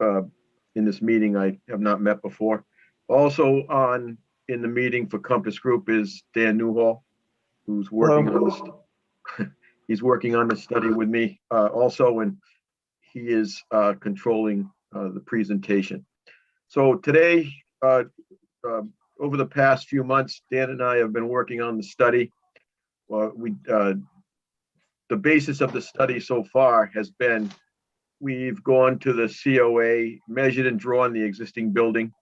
uh, in this meeting I have not met before. Also in the meeting for Compass Group is Dan Newhall, who's working on this. He's working on the study with me also, and he is controlling the presentation. So today, over the past few months, Dan and I have been working on the study. The basis of the study so far has been, we've gone to the COA, measured and drawn the existing building,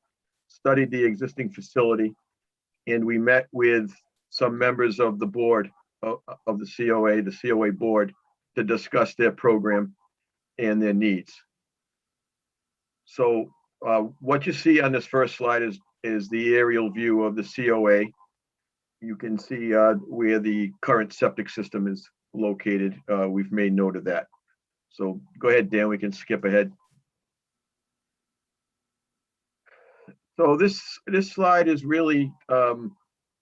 studied the existing facility, and we met with some members of the board of the COA board, to discuss their program and their needs. So what you see on this first slide is the aerial view of the COA. You can see where the current septic system is located. We've made note of that. So go ahead, Dan, we can skip ahead. So this slide is really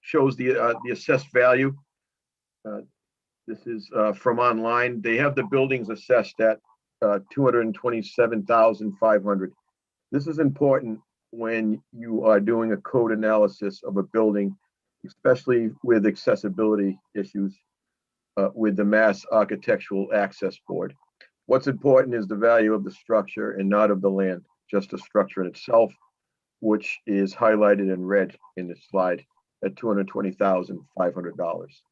shows the assessed value. This is from online. They have the buildings assessed at $227,500. This is important when you are doing a code analysis of a building, especially with accessibility issues with the Mass Architectural Access Board. What's important is the value of the structure and not of the land, just the structure in itself, which is highlighted in red in this slide at $220,500.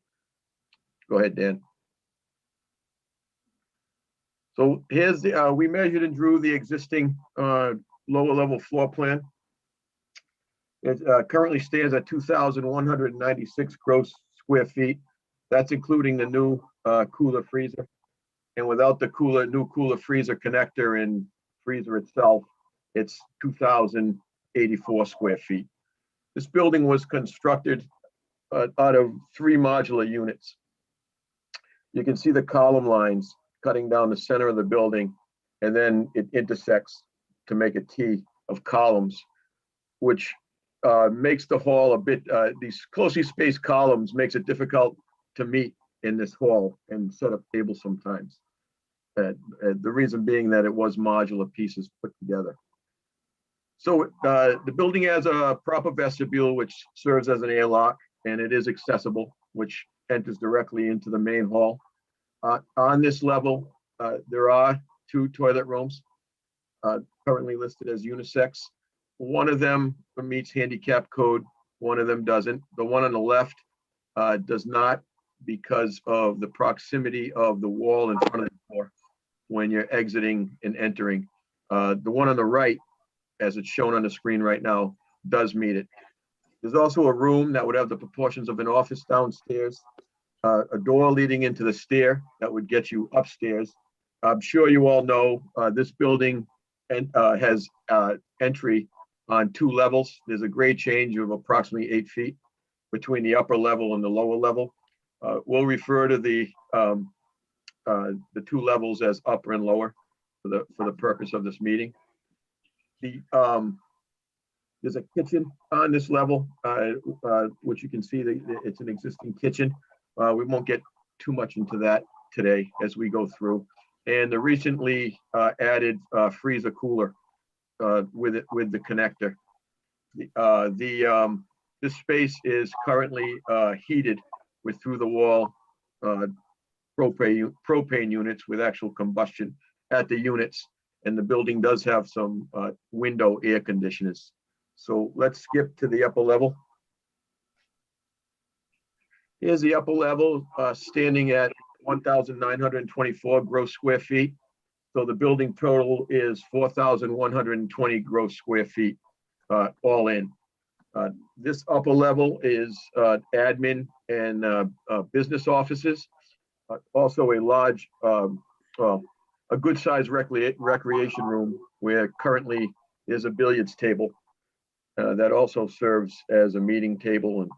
Go ahead, Dan. So here's the, we measured and drew the existing lower level floor plan. It currently stands at 2,196 gross square feet. That's including the new cooler freezer. And without the new cooler freezer connector and freezer itself, it's 2,084 square feet. This building was constructed out of 3 modular units. You can see the column lines cutting down the center of the building, and then it intersects to make a T of columns, which makes the hall a bit, these closely spaced columns makes it difficult to meet in this hall and set up tables sometimes. The reason being that it was modular pieces put together. So the building has a proper vestibule, which serves as an airlock, and it is accessible, which enters directly into the main hall. On this level, there are 2 toilet rooms currently listed as unisex. One of them meets handicap code, one of them doesn't. The one on the left does not, because of the proximity of the wall in front of the door when you're exiting and entering. The one on the right, as it's shown on the screen right now, does meet it. There's also a room that would have the proportions of an office downstairs, a door leading into the stair that would get you upstairs. I'm sure you all know this building has entry on 2 levels. There's a grade change of approximately 8 feet between the upper level and the lower level. We'll refer to the 2 levels as upper and lower for the purpose of this meeting. There's a kitchen on this level, which you can see that it's an existing kitchen. We won't get too much into that today as we go through. And the recently added freezer cooler with the connector. This space is currently heated with through the wall propane units with actual combustion at the units. And the building does have some window air conditioners. So let's skip to the upper level. Here's the upper level standing at 1,924 gross square feet. So the building total is 4,120 gross square feet all in. This upper level is admin and business offices. Also a large, a good sized recreation room where currently there's a billiards table that also serves as a meeting table and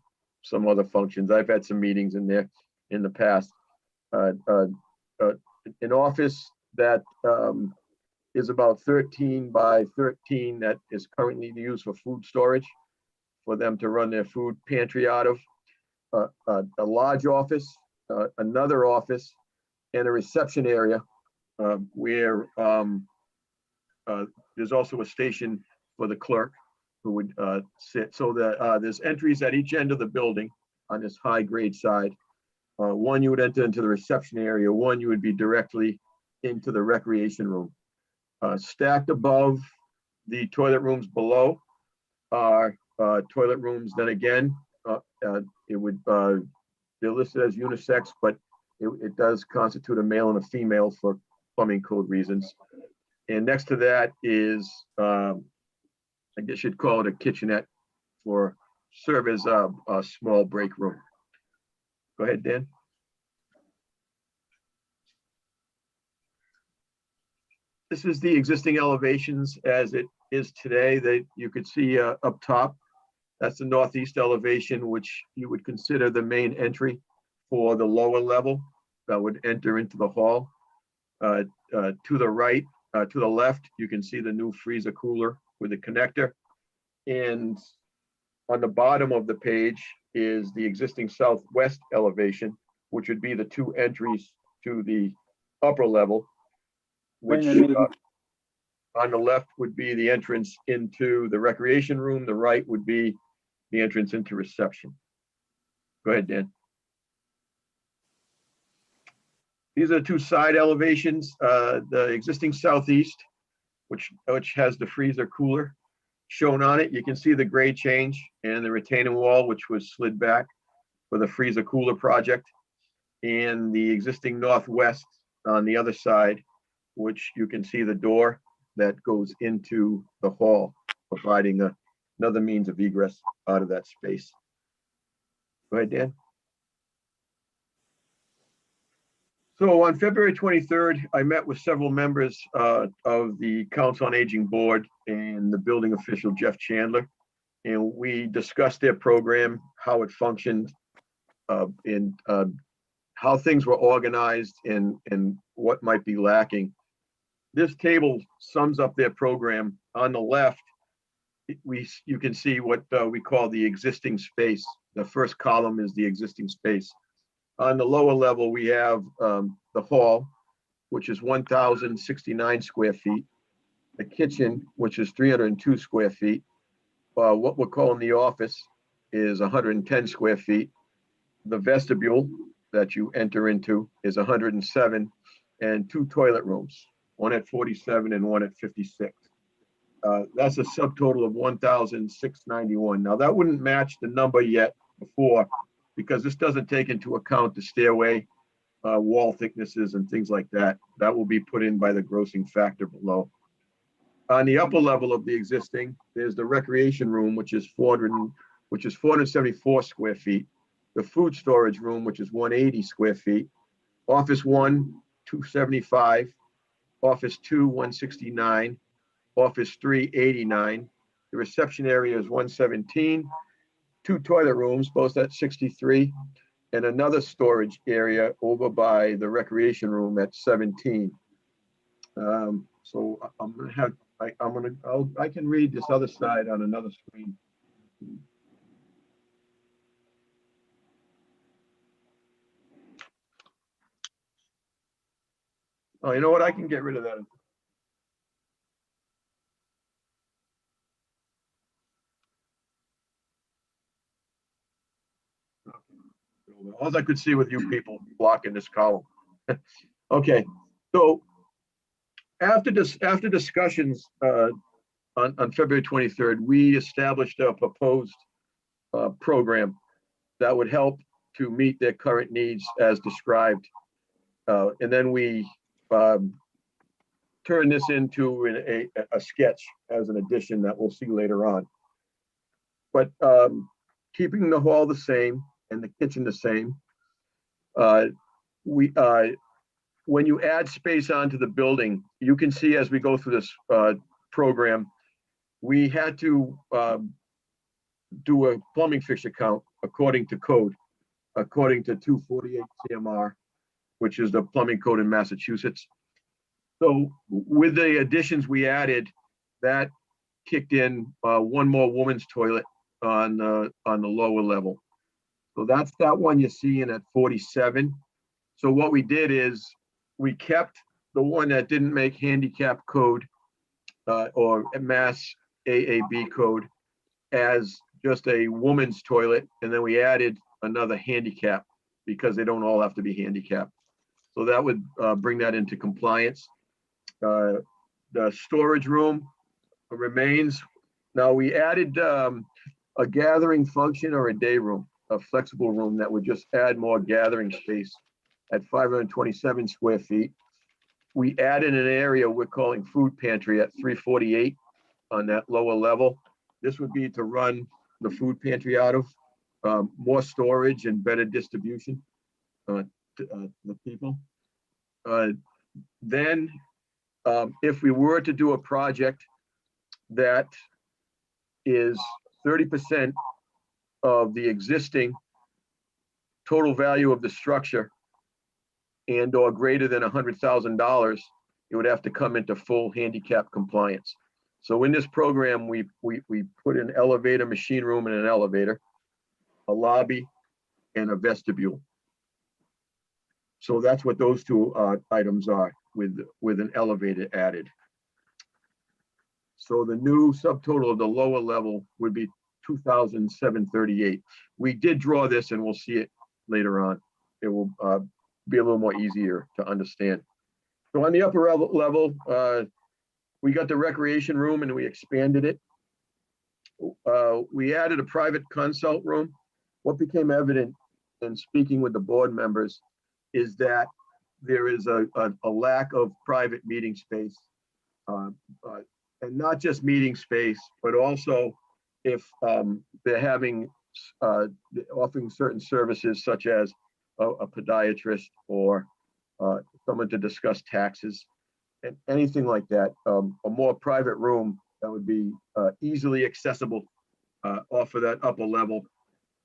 some other functions. I've had some meetings in there in the past. An office that is about 13 by 13 that is currently used for food storage for them to run their food pantry out of. A large office, another office, and a reception area where there's also a station for the clerk who would sit. So that there's entries at each end of the building on this high grade side. One you would enter into the reception area, one you would be directly into the recreation room. Stacked above the toilet rooms below are toilet rooms. Then again, it would they're listed as unisex, but it does constitute a male and a female for plumbing code reasons. And next to that is, I guess you'd call it a kitchenette for serve as a small break room. Go ahead, Dan. This is the existing elevations as it is today that you could see up top. That's the northeast elevation, which you would consider the main entry for the lower level that would enter into the hall. To the right, to the left, you can see the new freezer cooler with a connector. And on the bottom of the page is the existing southwest elevation, which would be the two entries to the upper level, which on the left would be the entrance into the recreation room. The right would be the entrance into reception. Go ahead, Dan. These are the two side elevations. The existing southeast, which has the freezer cooler shown on it. You can see the grade change and the retaining wall, which was slid back for the freezer cooler project. And the existing northwest on the other side, which you can see the door that goes into the hall, providing another means of egress out of that space. Go ahead, Dan. So on February 23rd, I met with several members of the Council on Aging Board and the building official, Jeff Chandler, and we discussed their program, how it functioned, and how things were organized and what might be lacking. This table sums up their program. On the left, you can see what we call the existing space. The first column is the existing space. On the lower level, we have the hall, which is 1,069 square feet. The kitchen, which is 302 square feet. What we're calling the office is 110 square feet. The vestibule that you enter into is 107, and two toilet rooms, one at 47 and one at 56. That's a subtotal of 1,691. Now that wouldn't match the number yet before, because this doesn't take into account the stairway, wall thicknesses and things like that. That will be put in by the grossing factor below. On the upper level of the existing, there's the recreation room, which is 474 square feet. The food storage room, which is 180 square feet. Office 1, 275. Office 2, 169. Office 3, 89. The reception area is 117. Two toilet rooms, both at 63, and another storage area over by the recreation room at 17. So I'm gonna have, I can read this other side on another screen. Oh, you know what? I can get rid of that. All I could see with you people blocking this column. Okay, so after discussions on February 23rd, we established a proposed program that would help to meet their current needs as described. And then we turn this into a sketch as an addition that we'll see later on. But keeping the hall the same and the kitchen the same, when you add space onto the building, you can see as we go through this program, we had to do a plumbing fixture count according to code, according to 248 CMR, which is the plumbing code in Massachusetts. So with the additions we added, that kicked in one more woman's toilet on the lower level. So that's that one you're seeing at 47. So what we did is we kept the one that didn't make handicap code or Mass AAB code as just a woman's toilet, and then we added another handicap because they don't all have to be handicapped. So that would bring that into compliance. The storage room remains. Now we added a gathering function or a day room, a flexible room that would just add more gathering space at 527 square feet. We added an area we're calling food pantry at 348 on that lower level. This would be to run the food pantry out of, more storage and better distribution to the people. Then if we were to do a project that is 30% of the existing total value of the structure and or greater than $100,000, it would have to come into full handicap compliance. So in this program, we put an elevator, machine room, and an elevator, a lobby, and a vestibule. So that's what those two items are with an elevator added. So the new subtotal of the lower level would be 2,738. We did draw this, and we'll see it later on. It will be a little more easier to understand. So on the upper level, we got the recreation room and we expanded it. We added a private consult room. What became evident in speaking with the board members is that there is a lack of private meeting space. And not just meeting space, but also if they're having, offering certain services such as a podiatrist or someone to discuss taxes and anything like that, a more private room that would be easily accessible off of that upper level.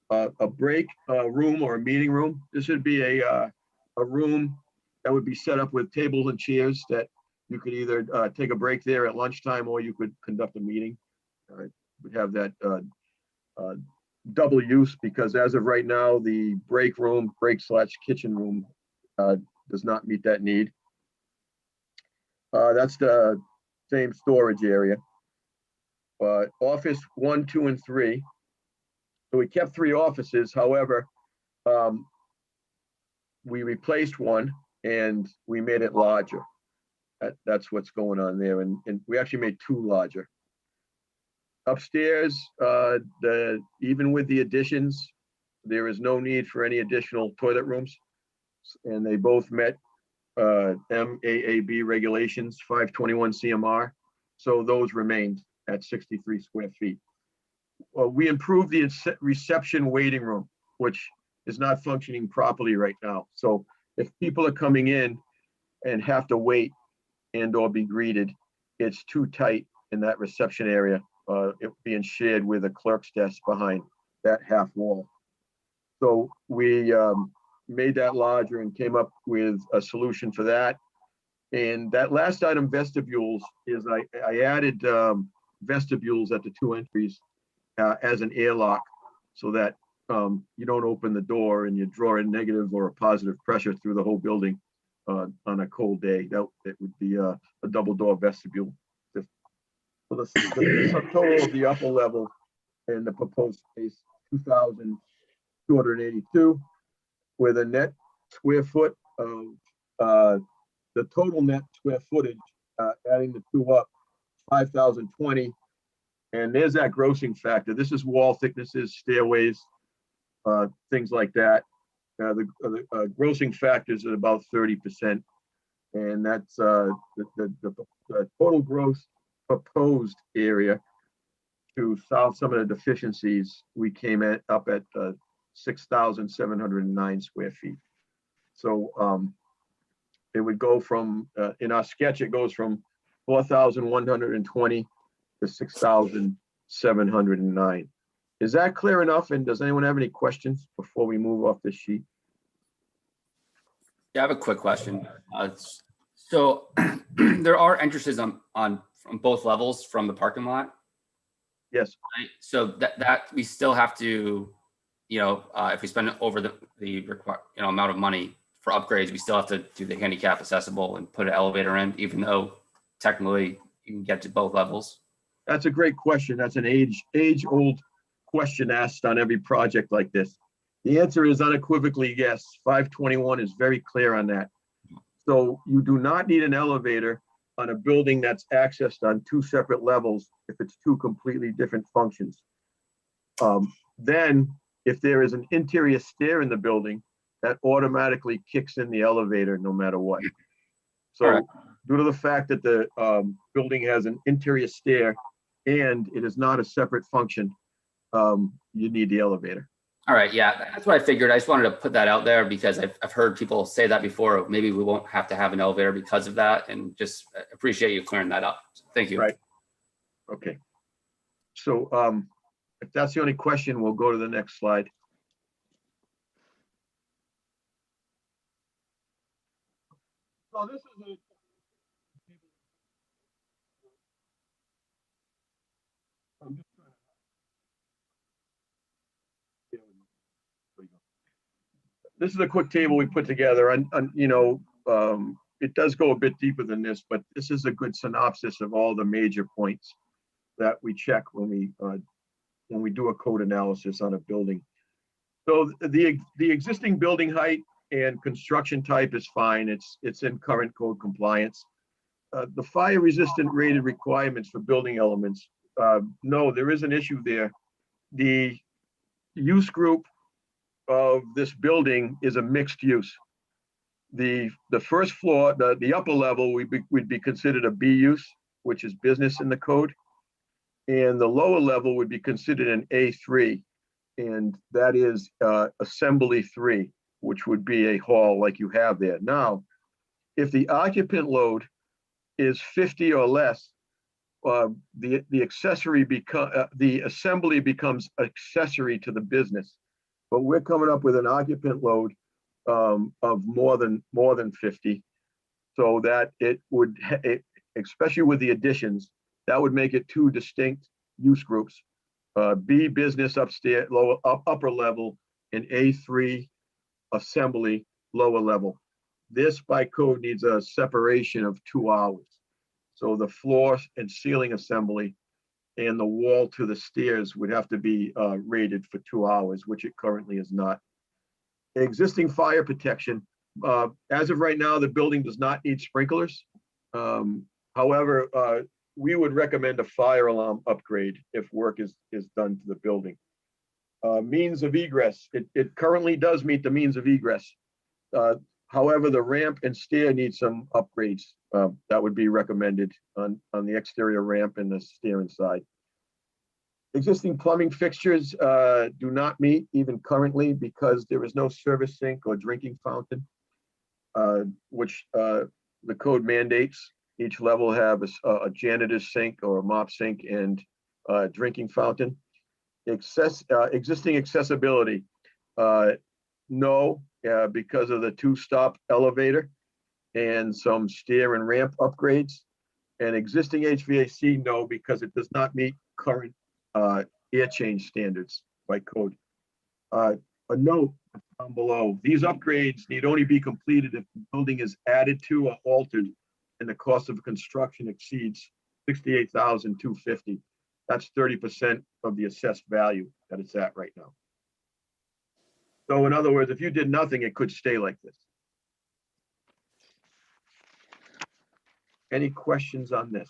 A break room or a meeting room. This would be a room that would be set up with tables and chairs that you could either take a break there at lunchtime or you could conduct a meeting. Would have that double use because as of right now, the break / kitchen room does not meet that need. That's the same storage area. Office 1, 2, and 3. So we kept 3 offices. However, we replaced one and we made it larger. That's what's going on there. And we actually made 2 larger. Upstairs, even with the additions, there is no need for any additional toilet rooms. And they both met MAAB regulations, 521 CMR. So those remained at 63 square feet. We improved the reception waiting room, which is not functioning properly right now. So if people are coming in and have to wait and or be greeted, it's too tight in that reception area. It being shared with a clerk's desk behind that half wall. So we made that larger and came up with a solution for that. And that last item, vestibules, is I added vestibules at the 2 entries as an airlock so that you don't open the door and you draw a negative or a positive pressure through the whole building on a cold day. That would be a double door vestibule. So the subtotal of the upper level and the proposed space, 2,282, with a net square foot of the total net square footage, adding the 2 up, 5,020. And there's that grossing factor. This is wall thicknesses, stairways, things like that. The grossing factor is at about 30%. And that's the total gross proposed area to solve some of the deficiencies. We came up at 6,709 square feet. So it would go from, in our sketch, it goes from 4,120 to 6,709. Is that clear enough? And does anyone have any questions before we move off this sheet? Yeah, I have a quick question. So there are entrances on both levels from the parking lot. Yes. Right? So that we still have to, if we spend over the required amount of money for upgrades, we still have to do the handicap accessible and put an elevator in, even though technically, you can get to both levels? That's a great question. That's an age-old question asked on every project like this. The answer is unequivocally yes. 521 is very clear on that. So you do not need an elevator on a building that's accessed on two separate levels if it's two completely different functions. Then if there is an interior stair in the building, that automatically kicks in the elevator no matter what. So due to the fact that the building has an interior stair and it is not a separate function, you need the elevator. All right, yeah, that's what I figured. I just wanted to put that out there because I've heard people say that before. Maybe we won't have to have an elevator because of that, and just appreciate you clearing that up. Thank you. Right. Okay. So if that's the only question, we'll go to the next slide. So this is a I'm just trying to, this is a quick table we put together, and you know, it does go a bit deeper than this, but this is a good synopsis of all the major points that we check when we do a code analysis on a building. So the existing building height and construction type is fine. It's in current code compliance. The fire resistant rated requirements for building elements, no, there is an issue there. The use group of this building is a mixed use. The first floor, the upper level would be considered a B use, which is business in the code. And the lower level would be considered an A3, and that is assembly 3, which would be a hall like you have there. Now, if the occupant load is 50 or less, the assembly becomes accessory to the business. But we're coming up with an occupant load of more than 50, so that it would, especially with the additions, that would make it two distinct use groups: B business upstairs, upper level, and A3 assembly lower level. This by code needs a separation of 2 hours. So the floor and ceiling assembly and the wall to the stairs would have to be rated for 2 hours, which it currently is not. Existing fire protection. As of right now, the building does not need sprinklers. However, we would recommend a fire alarm upgrade if work is done to the building. Means of egress. It currently does meet the means of egress. However, the ramp and stair need some upgrades. That would be recommended on the exterior ramp and the stair inside. Existing plumbing fixtures do not meet even currently because there is no service sink or drinking fountain, which the code mandates. Each level have a janitor's sink or a mop sink and drinking fountain. Existing accessibility, no, because of the 2-stop elevator and some stair and ramp upgrades. And existing HVAC, no, because it does not meet current air change standards by code. A note down below: these upgrades need only be completed if the building is added to or altered and the cost of construction exceeds $68,250. That's 30% of the assessed value that it's at right now. So in other words, if you did nothing, it could stay like this. Any questions on this?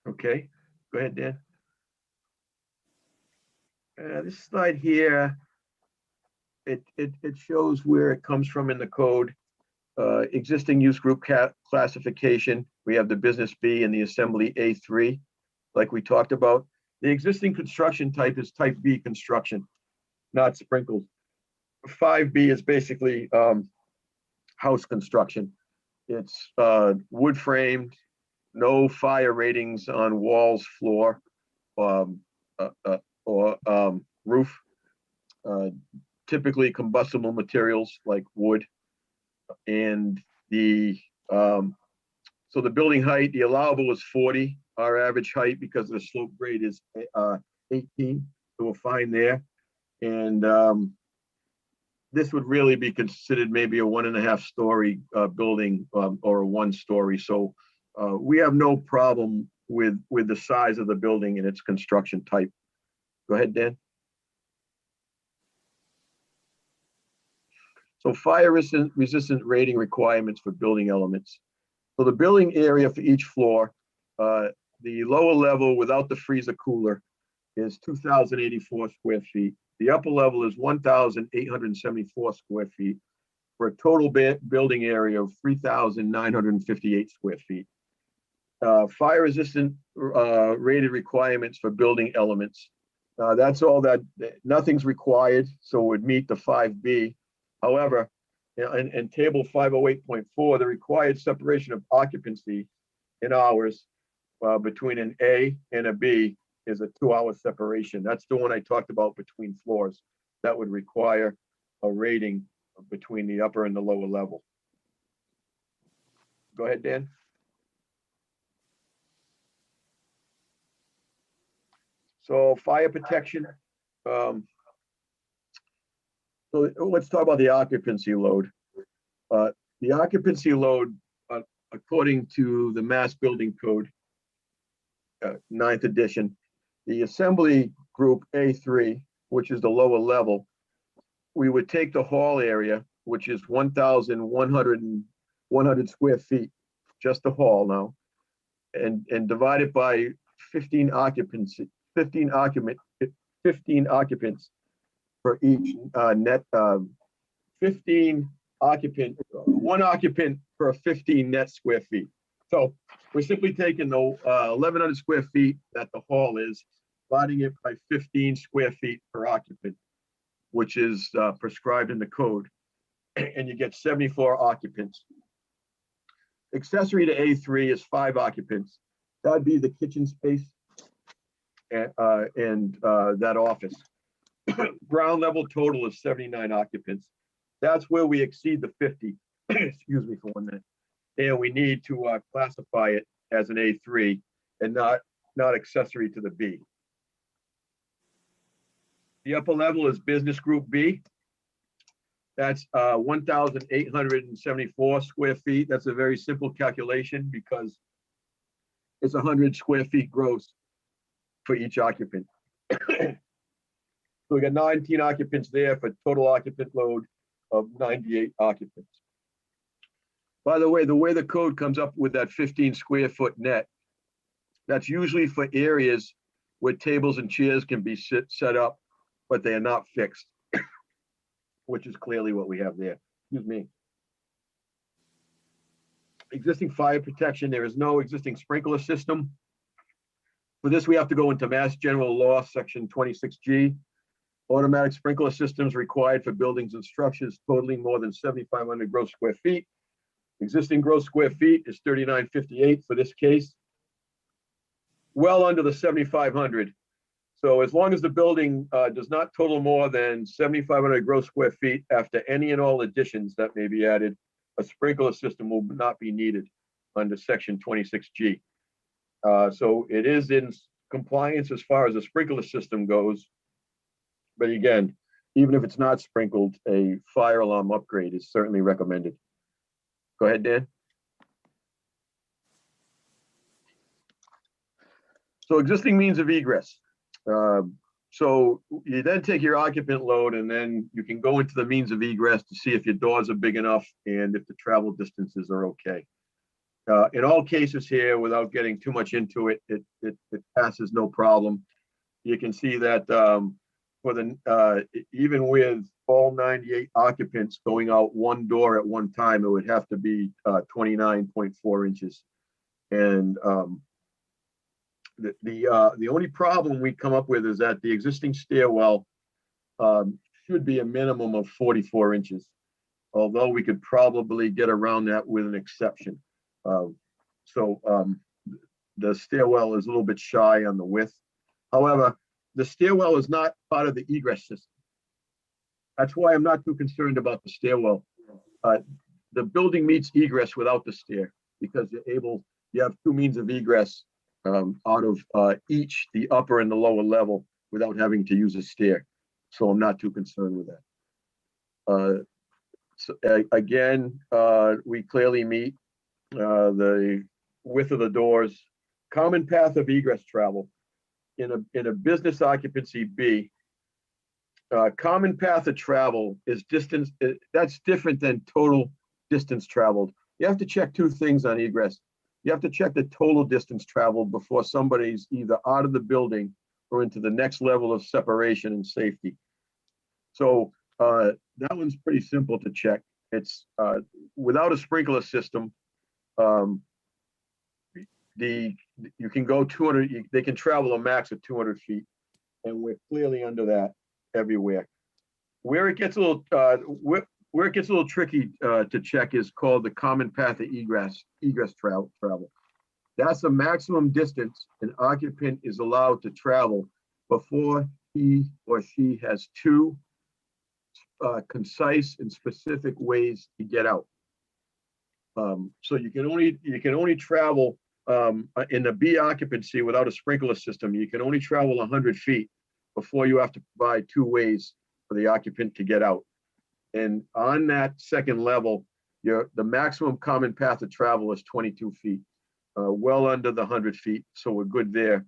Okay, go ahead, Dan. This slide here, it shows where it comes from in the code. Existing use group classification. We have the business B and the assembly A3, like we talked about. The existing construction type is type B construction, not sprinkled. 5B is basically house construction. It's wood framed, no fire ratings on walls, floor, or roof. Typically combustible materials like wood. And so the building height, the allowable is 40. Our average height, because the slope grade, is 18. So we're fine there. And this would really be considered maybe a 1.5 story building or a 1 story. So we have no problem with the size of the building and its construction type. Go ahead, Dan. So fire resistant rating requirements for building elements. So the building area for each floor, the lower level without the freezer cooler is 2,084 square feet. The upper level is 1,874 square feet for a total building area of 3,958 square feet. Fire resistant rated requirements for building elements. That's all that, nothing's required, so it would meet the 5B. However, in table 508.4, the required separation of occupancy in hours between an A and a B is a 2-hour separation. That's the one I talked about between floors. That would require a rating between the upper and the lower level. Go ahead, Dan. So fire protection. So let's talk about the occupancy load. The occupancy load, according to the Mass Building Code, 9th edition, the assembly group A3, which is the lower level, we would take the hall area, which is 1,100 square feet, just the hall now, and divide it by 15 occupants for each net, 15 occupant, 1 occupant per 15 net square feet. So we're simply taking the 1,100 square feet that the hall is, dividing it by 15 square feet per occupant, which is prescribed in the code, and you get 74 occupants. Accessory to A3 is 5 occupants. That'd be the kitchen space and that office. Ground level total is 79 occupants. That's where we exceed the 50. Excuse me for 1 minute. And we need to classify it as an A3 and not accessory to the B. The upper level is business group B. That's 1,874 square feet. That's a very simple calculation because it's 100 square feet gross for each occupant. So we got 19 occupants there for total occupant load of 98 occupants. By the way the code comes up with that 15 square foot net, that's usually for areas where tables and chairs can be set up, but they are not fixed, which is clearly what we have there. Excuse me. Existing fire protection, there is no existing sprinkler system. For this, we have to go into Mass General Law, section 26G. Automatic sprinkler systems required for buildings and structures totaling more than 7,500 gross square feet. Existing gross square feet is 3,958 for this case. Well under the 7,500. So as long as the building does not total more than 7,500 gross square feet after any and all additions that may be added, a sprinkler system will not be needed under section 26G. So it is in compliance as far as the sprinkler system goes. But again, even if it's not sprinkled, a fire alarm upgrade is certainly recommended. Go ahead, Dan. So existing means of egress. So you then take your occupant load and then you can go into the means of egress to see if your doors are big enough and if the travel distances are okay. In all cases here, without getting too much into it, it passes no problem. You can see that for the even with all 98 occupants going out 1 door at one time, it would have to be 29.4 inches. And the only problem we come up with is that the existing stairwell should be a minimum of 44 inches, although we could probably get around that with an exception. The stairwell is a little bit shy on the width. However, the stairwell is not part of the egress system. That's why I'm not too concerned about the stairwell. The building meets egress without the stair because you have 2 means of egress out of each, the upper and the lower level, without having to use a stair. So I'm not too concerned with that. Again, we clearly meet the width of the doors, common path of egress travel. In a business occupancy B, common path of travel is distance, that's different than total distance traveled. You have to check two things on egress. You have to check the total distance traveled before somebody's either out of the building or into the next level of separation and safety. So that one's pretty simple to check. It's without a sprinkler system, you can go 200, they can travel a max of 200 feet, and we're clearly under that everywhere. Where it gets a little where it gets a little tricky to check is called the common path of egress travel. That's the maximum distance an occupant is allowed to travel before he or she has two concise and specific ways to get out. So you can only travel in the B occupancy without a sprinkler system. You can only travel 100 feet before you have to provide two ways for the occupant to get out. And on that second level, the maximum common path of travel is 22 feet, well under the 100 feet. So we're good there.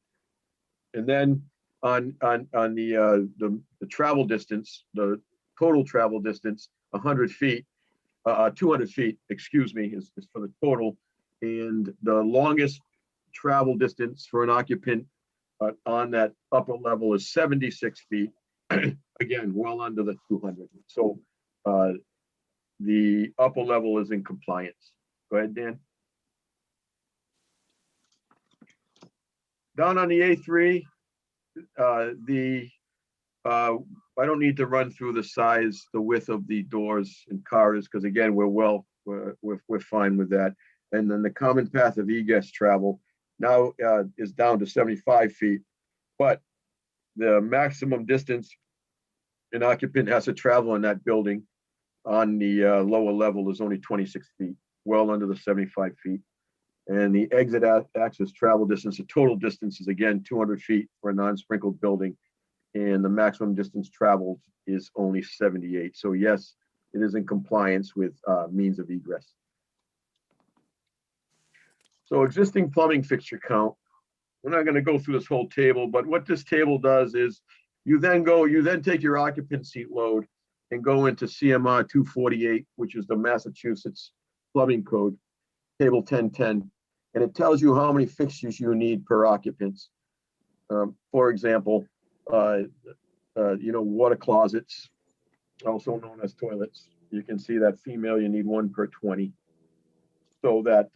And then on the travel distance, the total travel distance, 100 feet, 200 feet, excuse me, is for the total. And the longest travel distance for an occupant on that upper level is 76 feet. Again, well under the 200. So the upper level is in compliance. Go ahead, Dan. Down on the A3, I don't need to run through the size, the width of the doors and corridors, because again, we're fine with that. And then the common path of egress travel now is down to 75 feet, but the maximum distance an occupant has to travel in that building on the lower level is only 26 feet, well under the 75 feet. And the exit access travel distance, the total distance is again 200 feet for a non-sprinkled building. And the maximum distance traveled is only 78. So yes, it is in compliance with means of egress. So existing plumbing fixture count. We're not going to go through this whole table, but what this table does is you then take your occupancy load and go into CMR 248, which is the Massachusetts plumbing code, table 1010, and it tells you how many fixtures you need per occupants. For example, water closets, also known as toilets. You can see that female, you need 1 per 20. So that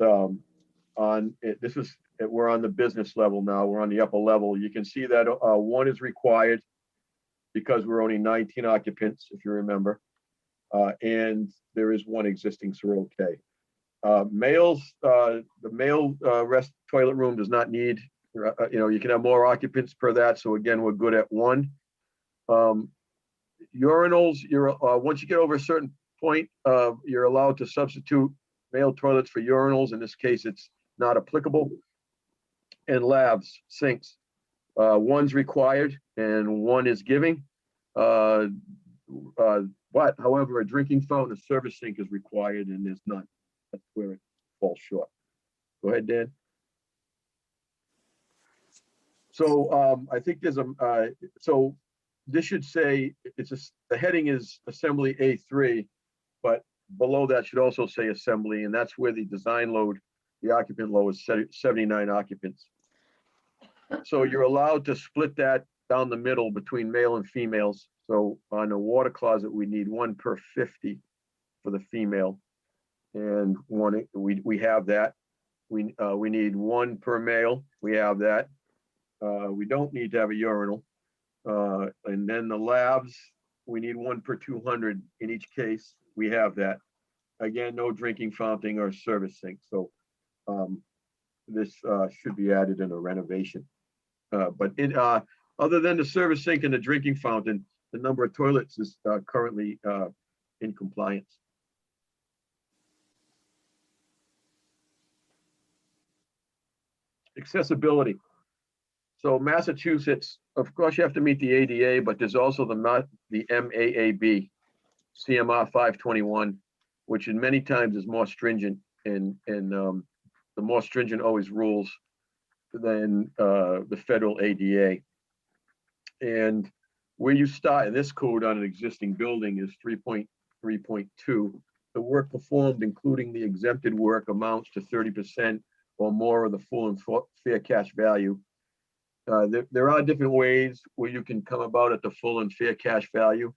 we're on the business level now, we're on the upper level. You can see that 1 is required because we're only 19 occupants, if you remember. And there is 1 existing, so we're okay. The male rest toilet room does not need, you can have more occupants per that. So again, we're good at 1. Urinals, once you get over a certain point, you're allowed to substitute male toilets for urinals. In this case, it's not applicable. And lavs, sinks, 1's required and 1 is giving. But however, a drinking fountain, a service sink is required, and there's none. That's where it falls short. Go ahead, Dan. So I think there's so this should say the heading is assembly A3, but below that should also say assembly, and that's where the design load, the occupant load is 79 occupants. So you're allowed to split that down the middle between male and females. So on a water closet, we need 1 per 50 for the female, and 1 we have that. We need 1 per male. We have that. We don't need to have a urinal. And then the labs, we need 1 per 200 in each case. We have that. Again, no drinking fountain or service sink. So this should be added in a renovation. But other than the service sink and the drinking fountain, the number of toilets is currently in compliance. Accessibility. So Massachusetts, of course, you have to meet the ADA, but there's also the MAAB. CMR 521, which in many times is more stringent, and the more stringent always rules than the federal ADA. And where you start in this code on an existing building is 3.3.2. The work performed, including the exempted work, amounts to 30% or more of the full and fair cash value. There are different ways where you can come about at the full and fair cash value,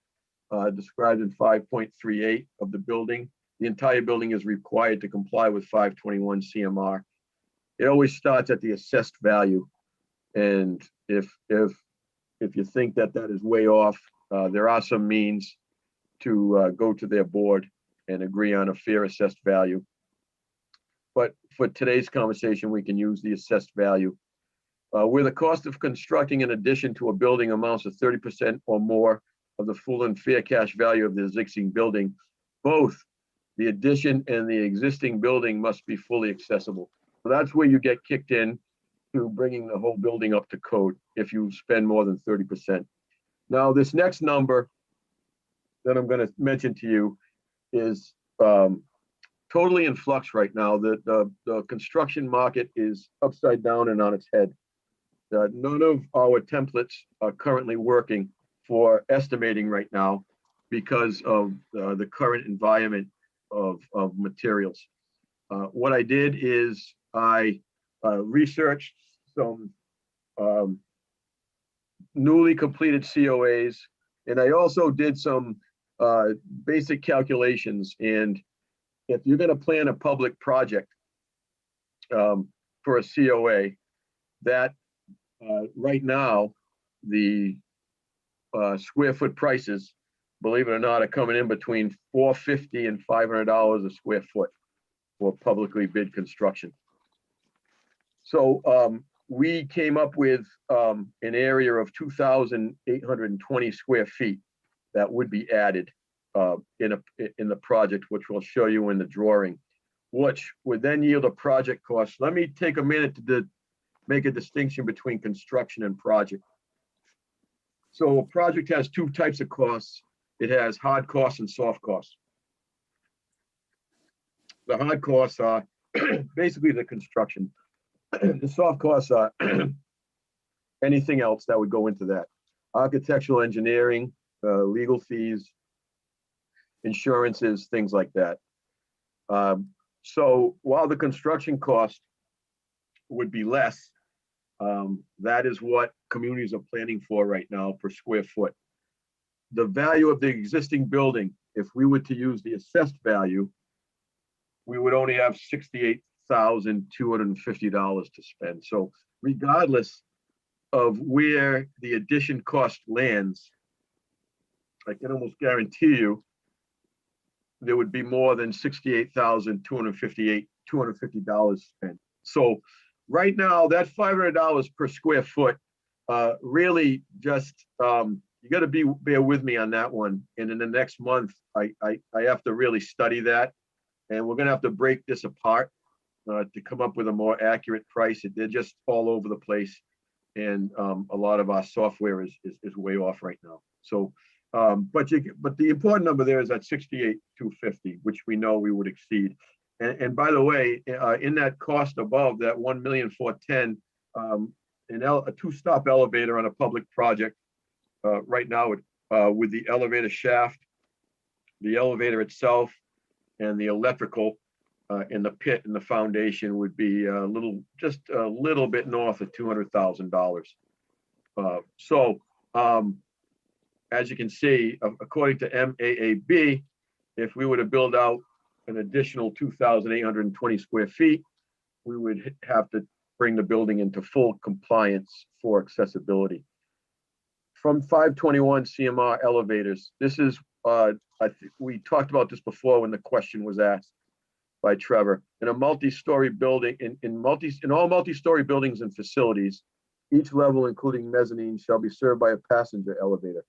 described in 5.38 of the building. The entire building is required to comply with 521 CMR. It always starts at the assessed value. And if you think that that is way off, there are some means to go to their board and agree on a fair assessed value. But for today's conversation, we can use the assessed value. Where the cost of constructing an addition to a building amounts to 30% or more of the full and fair cash value of the existing building, both the addition and the existing building must be fully accessible. So that's where you get kicked in to bringing the whole building up to code if you spend more than 30%. Now, this next number that I'm going to mention to you is totally in flux right now. The construction market is upside down and on its head. None of our templates are currently working for estimating right now because of the current environment of materials. What I did is I researched some newly completed COAs, and I also did some basic calculations. And if you're going to plan a public project for a COA, that right now the square foot prices, believe it or not, are coming in between $450 and $500 a square foot for publicly bid construction. So we came up with an area of 2,820 square feet that would be added in the project, which we'll show you in the drawing, which would then yield a project cost. Let me take a minute to make a distinction between construction and project. So a project has two types of costs. It has hard costs and soft costs. The hard costs are basically the construction. The soft costs are anything else that would go into that. Architectural engineering, legal fees, insurances, things like that. So while the construction cost would be less, that is what communities are planning for right now per square foot. The value of the existing building, if we were to use the assessed value, we would only have $68,250 to spend. So regardless of where the addition cost lands, I can almost guarantee you there would be more than $68,250 spent. So right now, that $500 per square foot, really just, you got to bear with me on that one. And in the next month, I have to really study that. And we're going to have to break this apart to come up with a more accurate price. They're just all over the place. And a lot of our software is way off right now. So, but the important number there is that 68,250, which we know we would exceed. And by the way, in that cost above that 1,410,000, a two-stop elevator on a public project right now with the elevator shaft, the elevator itself, and the electrical in the pit and the foundation would be just a little bit north of $200,000. So as you can see, according to MAAB, if we were to build out an additional 2,820 square feet, we would have to bring the building into full compliance for accessibility. From 521 CMR elevators, this is, we talked about this before when the question was asked by Trevor. In a multi-story building, in all multi-story buildings and facilities, each level, including mezzanine, shall be served by a passenger elevator.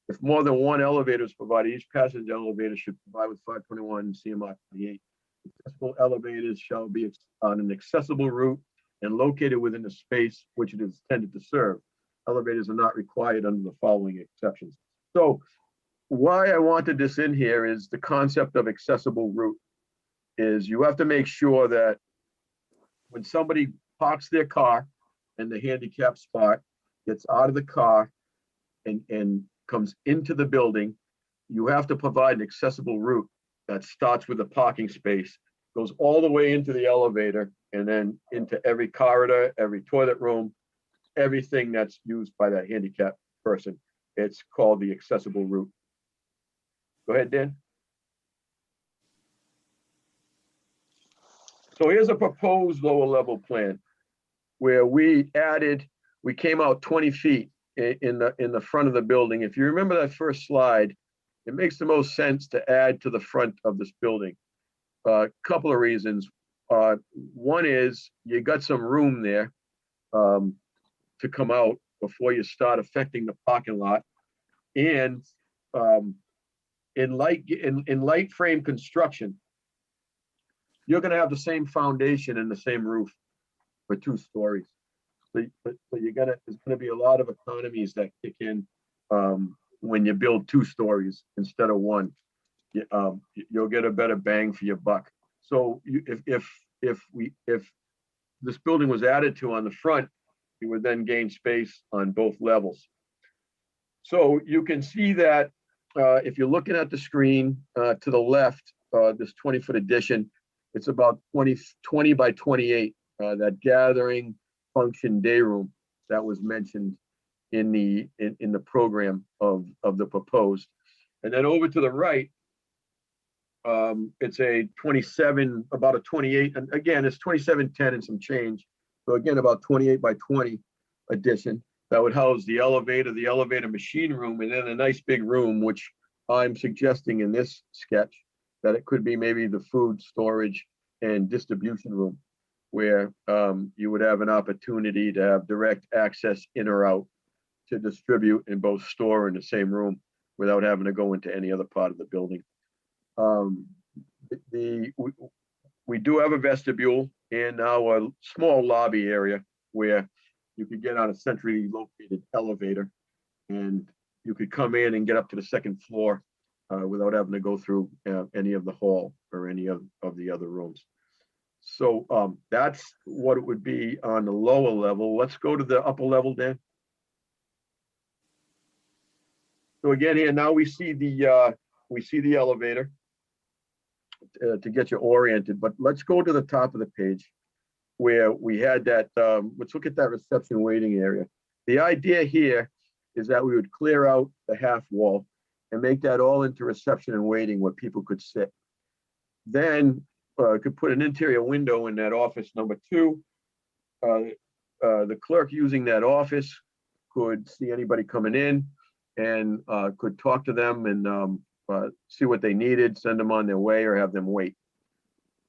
If more than one elevator is provided, each passenger elevator should provide with 521 CMR 28. Accessible elevators shall be on an accessible route and located within the space which it is intended to serve. Elevators are not required under the following exceptions. So why I wanted this in here is the concept of accessible route. Is you have to make sure that when somebody parks their car in the handicap spot, gets out of the car and comes into the building, you have to provide an accessible route that starts with a parking space, goes all the way into the elevator, and then into every corridor, every toilet room, everything that's used by that handicapped person. It's called the accessible route. Go ahead, Dan. So here's a proposed lower level plan where we came out 20 feet in the front of the building. If you remember that first slide, it makes the most sense to add to the front of this building. Couple of reasons. One is you got some room there to come out before you start affecting the parking lot. And in light frame construction, you're going to have the same foundation and the same roof for 2 stories. So there's going to be a lot of economies that kick in when you build 2 stories instead of 1. You'll get a better bang for your buck. So if this building was added to on the front, you would then gain space on both levels. So you can see that if you're looking at the screen to the left, this 20-foot addition, it's about 20 by 28, that gathering function day room that was mentioned in the program of the proposed. And then over to the right, it's a 27, about a 28, and again, it's 2710 and some change. So again, about 28 by 20 addition that would house the elevator machine room, and then a nice big room, which I'm suggesting in this sketch that it could be maybe the food storage and distribution room, where you would have an opportunity to have direct access in or out to distribute and both store in the same room without having to go into any other part of the building. We do have a vestibule and now a small lobby area where you could get on a centrally located elevator and you could come in and get up to the 2nd floor without having to go through any of the hall or any of the other rooms. So that's what it would be on the lower level. Let's go to the upper level, Dan. So again, here now we see the elevator to get you oriented, but let's go to the top of the page where we had that, let's look at that reception waiting area. The idea here is that we would clear out the half wall and make that all into reception and waiting where people could sit. Then could put an interior window in that office number 2. The clerk using that office could see anybody coming in and could talk to them and see what they needed, send them on their way or have them wait.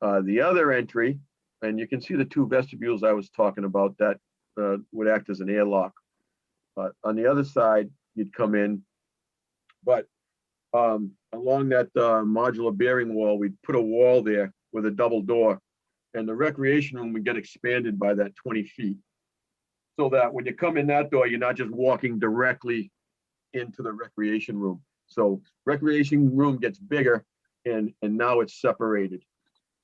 The other entry, and you can see the 2 vestibules I was talking about that would act as an airlock. On the other side, you'd come in, but along that modular bearing wall, we'd put a wall there with a double door, and the recreation room would get expanded by that 20 feet. So that when you come in that door, you're not just walking directly into the recreation room. So recreation room gets bigger and now it's separated.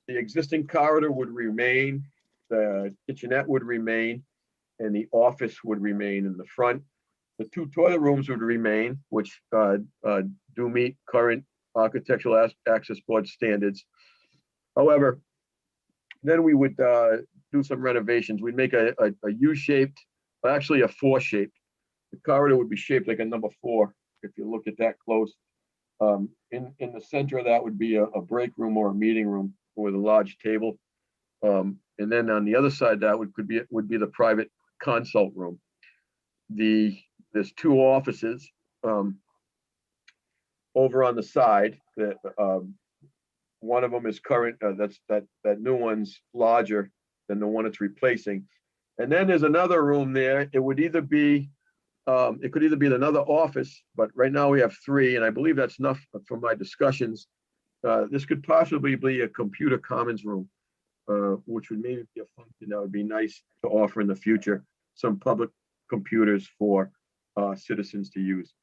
The existing corridor would remain, the kitchenette would remain, and the office would remain in the front. The 2 toilet rooms would remain, which do meet current architectural access board standards. However, then we would do some renovations. We'd make a U-shaped, actually a 4-shaped. The corridor would be shaped like a number 4, if you look at that close. In the center of that would be a break room or a meeting room with a large table. And then on the other side, that would be the private consult room. There's 2 offices over on the side. That one of them is current. That new one's larger than the one it's replacing. And then there's another room there. It would either be it could either be another office, but right now we have 3, and I believe that's enough for my discussions. This could possibly be a computer commons room, which would maybe be a function that would be nice to offer in the future, some public computers for citizens to use.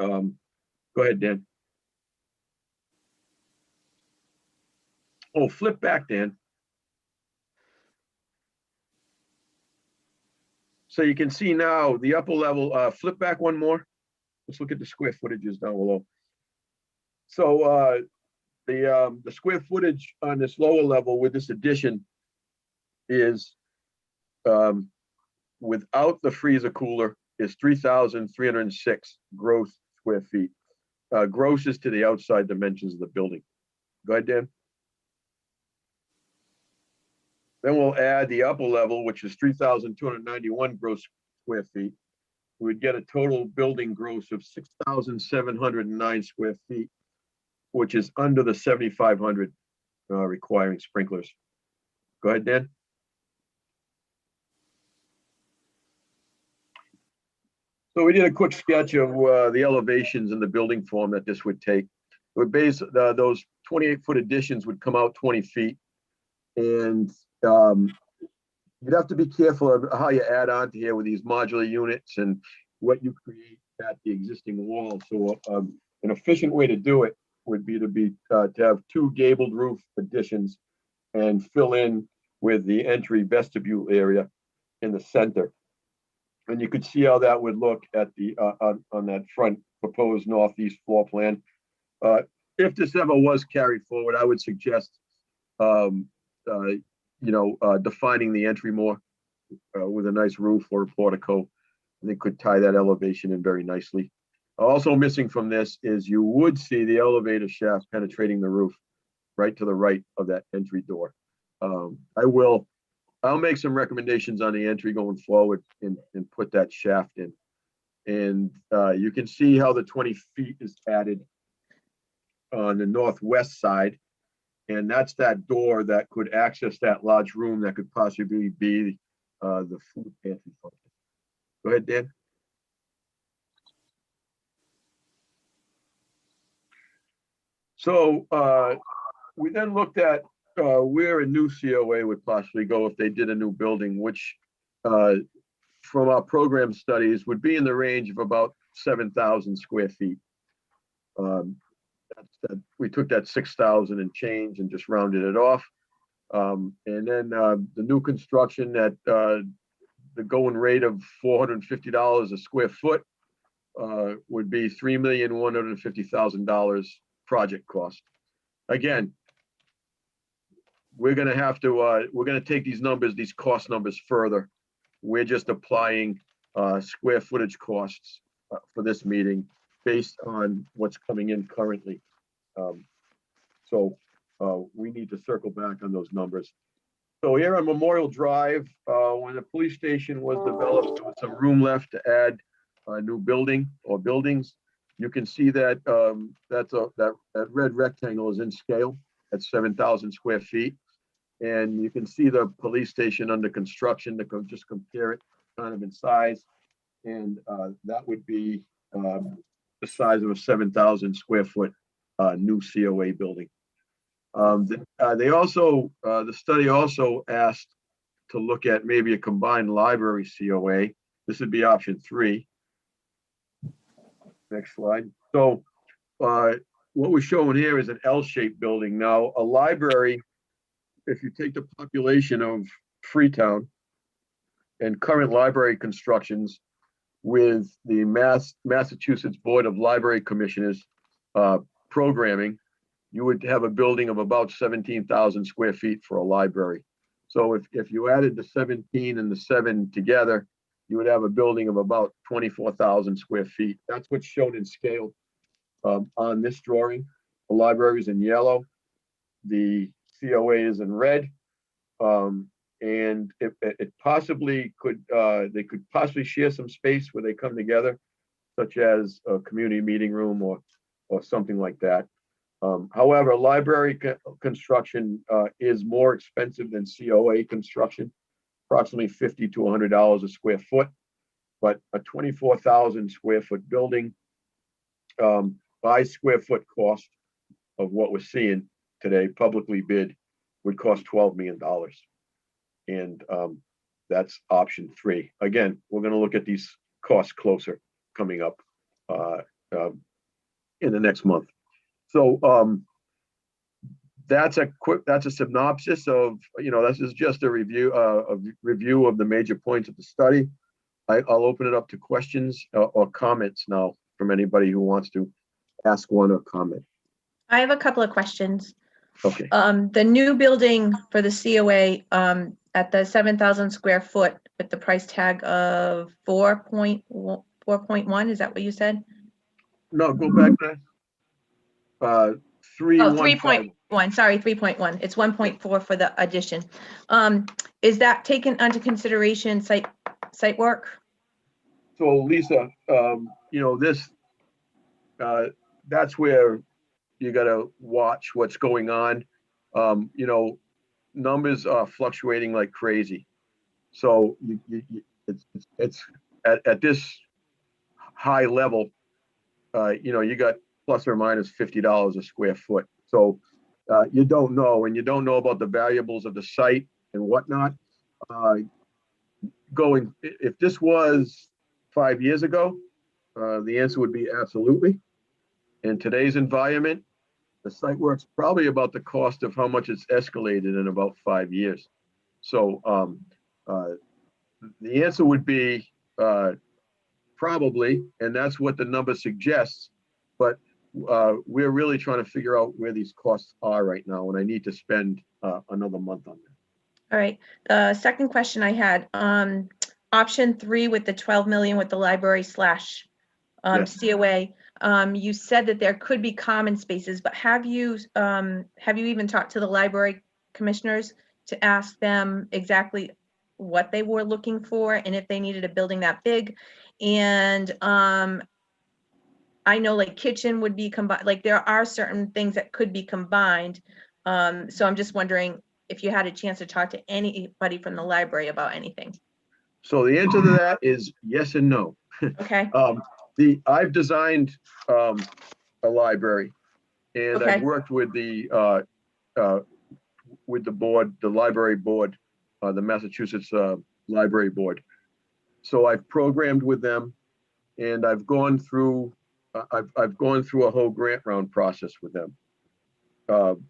Go ahead, Dan. Oh, flip back, Dan. So you can see now the upper level, flip back one more. Let's look at the square footages down below. So the square footage on this lower level with this addition is without the freezer cooler is 3,306 gross square feet. Gross is to the outside dimensions of the building. Go ahead, Dan. Then we'll add the upper level, which is 3,291 gross square feet. We'd get a total building gross of 6,709 square feet, which is under the 7,500 requiring sprinklers. Go ahead, Dan. So we did a quick sketch of the elevations in the building form that this would take. It would base those 28-foot additions would come out 20 feet. And you'd have to be careful of how you add on to here with these modular units and what you create at the existing wall. So an efficient way to do it would be to have two gabled roof additions and fill in with the entry vestibule area in the center. And you could see how that would look at the on that front proposed northeast floor plan. If this ever was carried forward, I would suggest defining the entry more with a nice roof or a portico. I think could tie that elevation in very nicely. Also missing from this is you would see the elevator shaft penetrating the roof right to the right of that entry door. I'll make some recommendations on the entry going forward and put that shaft in. And you can see how the 20 feet is added on the northwest side. And that's that door that could access that large room that could possibly be the food pantry function. Go ahead, Dan. So we then looked at where a new COA would possibly go if they did a new building, which from our program studies would be in the range of about 7,000 square feet. We took that 6,000 and change and just rounded it off. And then the new construction at the going rate of $450 a square foot would be $3,150,000 project cost. Again, we're going to have to, we're going to take these numbers, these cost numbers further. We're just applying square footage costs for this meeting based on what's coming in currently. So we need to circle back on those numbers. So here on Memorial Drive, when the police station was developed, there was some room left to add a new building or buildings. You can see that that red rectangle is in scale at 7,000 square feet. And you can see the police station under construction to just compare it kind of in size. And that would be the size of a 7,000 square foot new COA building. The study also asked to look at maybe a combined library COA. This would be option 3. Next slide. So what we're showing here is an L-shaped building. Now, a library, if you take the population of Freetown and current library constructions with the Massachusetts Board of Library Commissioners programming, you would have a building of about 17,000 square feet for a library. So if you added the 17 and the 7 together, you would have a building of about 24,000 square feet. That's what's shown in scale on this drawing. The library is in yellow. The COA is in red. And it possibly could, they could possibly share some space where they come together, such as a community meeting room or something like that. However, library construction is more expensive than COA construction, approximately $50 to $100 a square foot. But a 24,000 square foot building by square foot cost of what we're seeing today, publicly bid, would cost $12 million. And that's option 3. Again, we're going to look at these costs closer coming up in the next month. So that's a synopsis of, this is just a review of the major points of the study. I'll open it up to questions or comments now from anybody who wants to ask one or comment. I have a couple of questions. Okay. The new building for the COA at the 7,000 square foot with the price tag of 4.1, is that what you said? No, go back there. 315. 3.1, sorry, 3.1. It's 1.4 for the addition. Is that taken under consideration site work? So Lisa, that's where you got to watch what's going on. Numbers are fluctuating like crazy. So it's at this high level, you got plus or minus $50 a square foot. So you don't know, and you don't know about the variables of the site and whatnot. If this was 5 years ago, the answer would be absolutely. In today's environment, the site work's probably about the cost of how much it's escalated in about 5 years. So the answer would be probably, and that's what the number suggests. But we're really trying to figure out where these costs are right now, and I need to spend another month on that. All right. The second question I had, option 3 with the 12 million with the library slash Yes. COA. You said that there could be common spaces, but have you even talked to the library commissioners to ask them exactly what they were looking for and if they needed a building that big? And I know like kitchen would be combined, like there are certain things that could be combined. So I'm just wondering if you had a chance to talk to anybody from the library about anything. So the answer to that is yes and no. Okay. I've designed a library, and Okay. I've worked with the board, the library board, the Massachusetts Library Board. So I've programmed with them, and I've gone through a whole grant round process with them.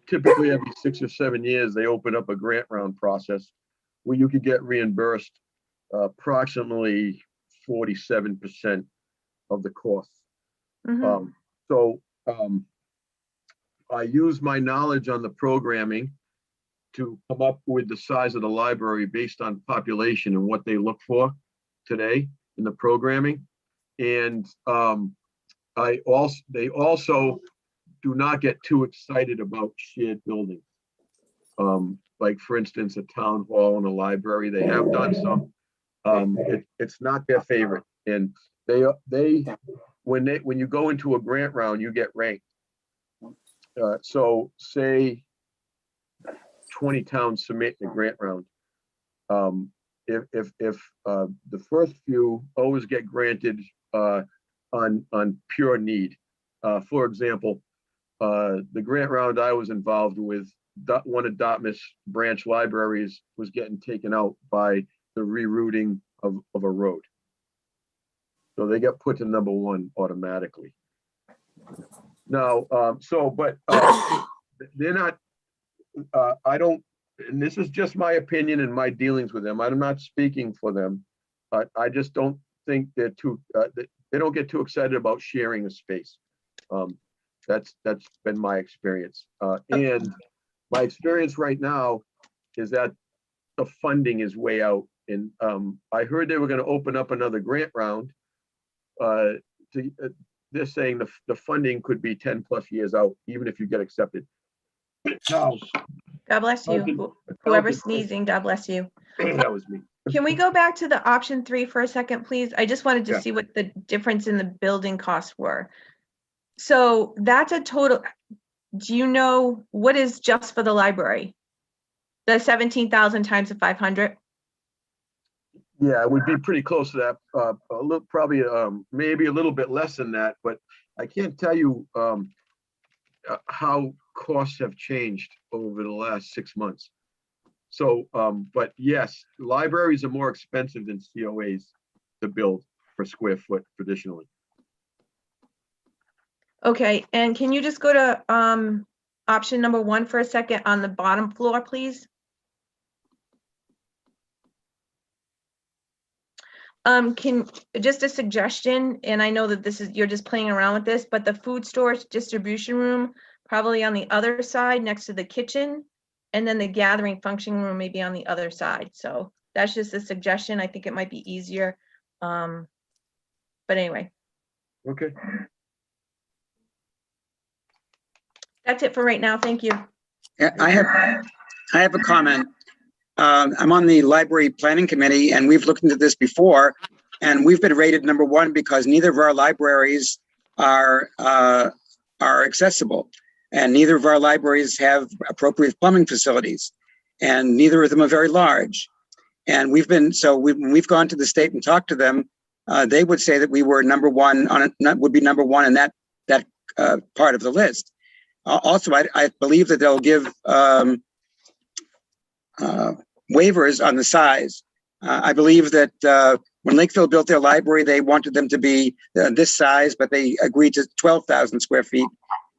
Typically every 6 or 7 years, they open up a grant round process where you could get reimbursed approximately 47% of the costs. Mm-hmm. I use my knowledge on the programming to come up with the size of the library based on population and what they look for today in the programming. And they also do not get too excited about shared buildings. Like for instance, a town hall and a library, they have done some. It's not their favorite. And when you go into a grant round, you get ranked. So say 20 towns submit the grant round. If the first few always get granted on pure need. For example, the grant round I was involved with, one of Dartmouth's branch libraries was getting taken out by the rerouting of a road. So they get put to number 1 automatically. Now, they're not, I don't, and this is just my opinion and my dealings with them. I'm not speaking for them. I just don't think they're they don't get too excited about sharing a space. That's been my experience. And my experience right now is that the funding is way out. And I heard they were going to open up another grant round. They're saying the funding could be 10+ years out, even if you get accepted. Now, God bless you. Whoever's sneezing, God bless you. that was me. Can we go back to the option 3 for a second, please? I just wanted to see what the difference in the building costs were. So that's a total. Do you know what is just for the library? The 17,000 times the 500? Yeah, it would be pretty close to that. A little, probably, maybe a little bit less than that, but I can't tell you how costs have changed over the last 6 months. So, but yes, libraries are more expensive than COAs to build per square foot traditionally. Okay, and can you just go to option number 1 for a second on the bottom floor, please? Just a suggestion, and I know that this is, you're just playing around with this, but the food storage distribution room, probably on the other side next to the kitchen, and then the gathering function room maybe on the other side. So that's just a suggestion. I think it might be easier. But anyway, Okay. that's it for right now. Thank you. Yeah, I have a comment. I'm on the library planning committee, and we've looked into this before, and we've been rated number 1 because neither of our libraries are accessible, and neither of our libraries have appropriate plumbing facilities, and neither of them are very large. And when we've gone to the state and talked to them, they would say that we were number 1 would be number 1 in that part of the list. Also, I believe that they'll give waivers on the size. I believe that when Lakeville built their library, they wanted them to be this size, but they agreed to 12,000 square feet.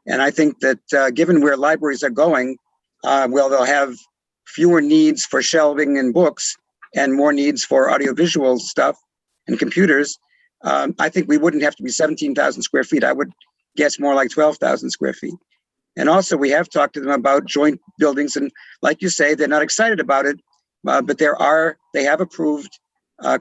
And I think that given where libraries are going, well, they'll have fewer needs for shelving and books and more needs for audiovisual stuff and computers. I think we wouldn't have to be 17,000 square feet. I would guess more like 12,000 square feet. And also, we have talked to them about joint buildings, and like you say, they're not excited about it, but they have approved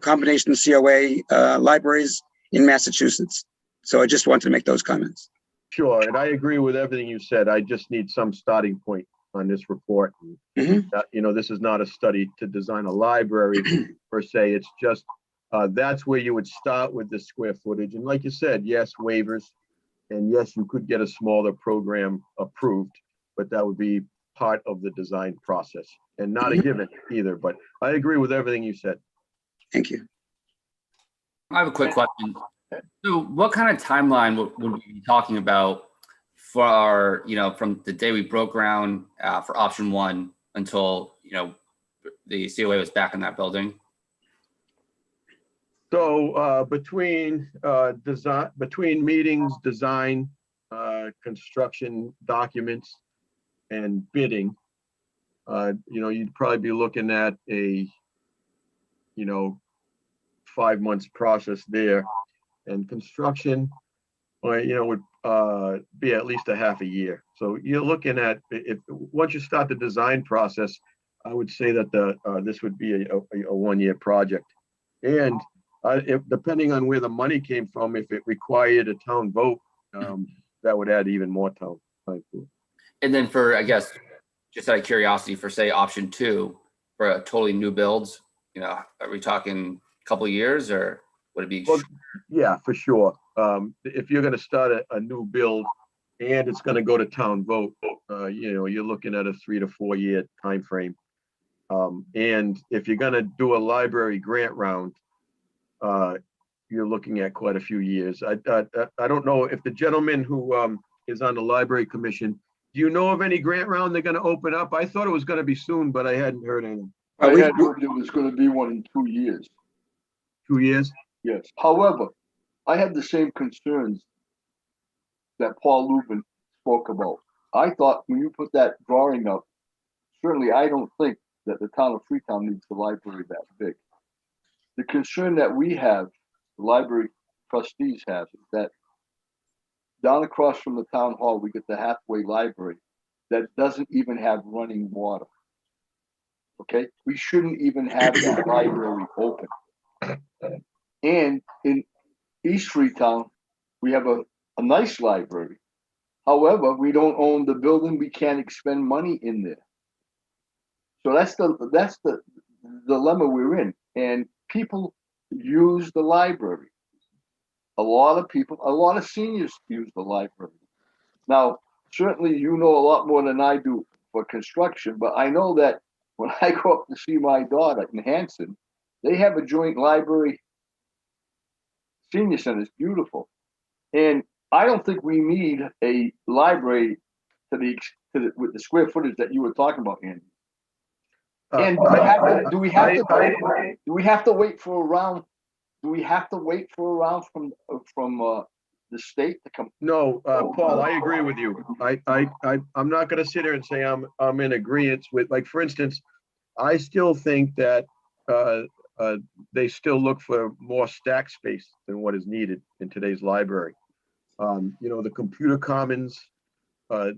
combination COA libraries in Massachusetts. So I just wanted to make those comments. Sure, and I agree with everything you said. I just need some starting point on this report. Mhm. This is not a study to design a library per se. It's just that's where you would start with the square footage. And like you said, yes, waivers. And yes, you could get a smaller program approved, but that would be part of the design process and not a given either. But I agree with everything you said. Thank you. I have a quick question. So what kind of timeline would we be talking about for our, from the day we broke ground for option 1 until, the COA was back in that building? So between meetings, design, construction documents, and bidding, you'd probably be looking at a 5 months process there, and construction, would be at least a half a year. So you're looking at, once you start the design process, I would say that this would be a 1-year project, and depending on where the money came from, if it required a town vote, that would add even more time to it. And then for, I guess, just out of curiosity, for say option 2 for a totally new builds, are we talking a couple of years, or would it be? Well, yeah, for sure. If you're going to start a new build and it's going to go to town vote, you're looking at a 3 to 4 year time frame. And if you're going to do a library grant round, you're looking at quite a few years. I don't know if the gentleman who is on the library commission, do you know of any grant round they're going to open up? I thought it was going to be soon, but I hadn't heard anything. I had heard there was going to be one in 2 years. 2 years? Yes. However, I had the same concerns that Paul Lubin spoke about. I thought when you put that drawing up, certainly I don't think that the town of Freetown needs the library that big. The concern that we have, the library trustees have, is that down across from the town hall, we get the halfway library that doesn't even have running water. Okay, we shouldn't even have that library open. And in East Freetown, we have a nice library. However, we don't own the building. We can't expend money in there. So that's the dilemma we're in. And people use the library. A lot of seniors use the library. Now, certainly you know a lot more than I do for construction, but I know that when I go up to see my daughter in Hanson, they have a joint library senior center. It's beautiful. And I don't think we need a library with the square footage that you were talking about, Andy. And do we have to wait for a round? Do we have to wait for a round from the state to come? No, Paul, I agree with you. I'm not gonna sit here and say I'm in agreement with, like, for instance, I still think that, they still look for more stack space than what is needed in today's library. The computer commons, are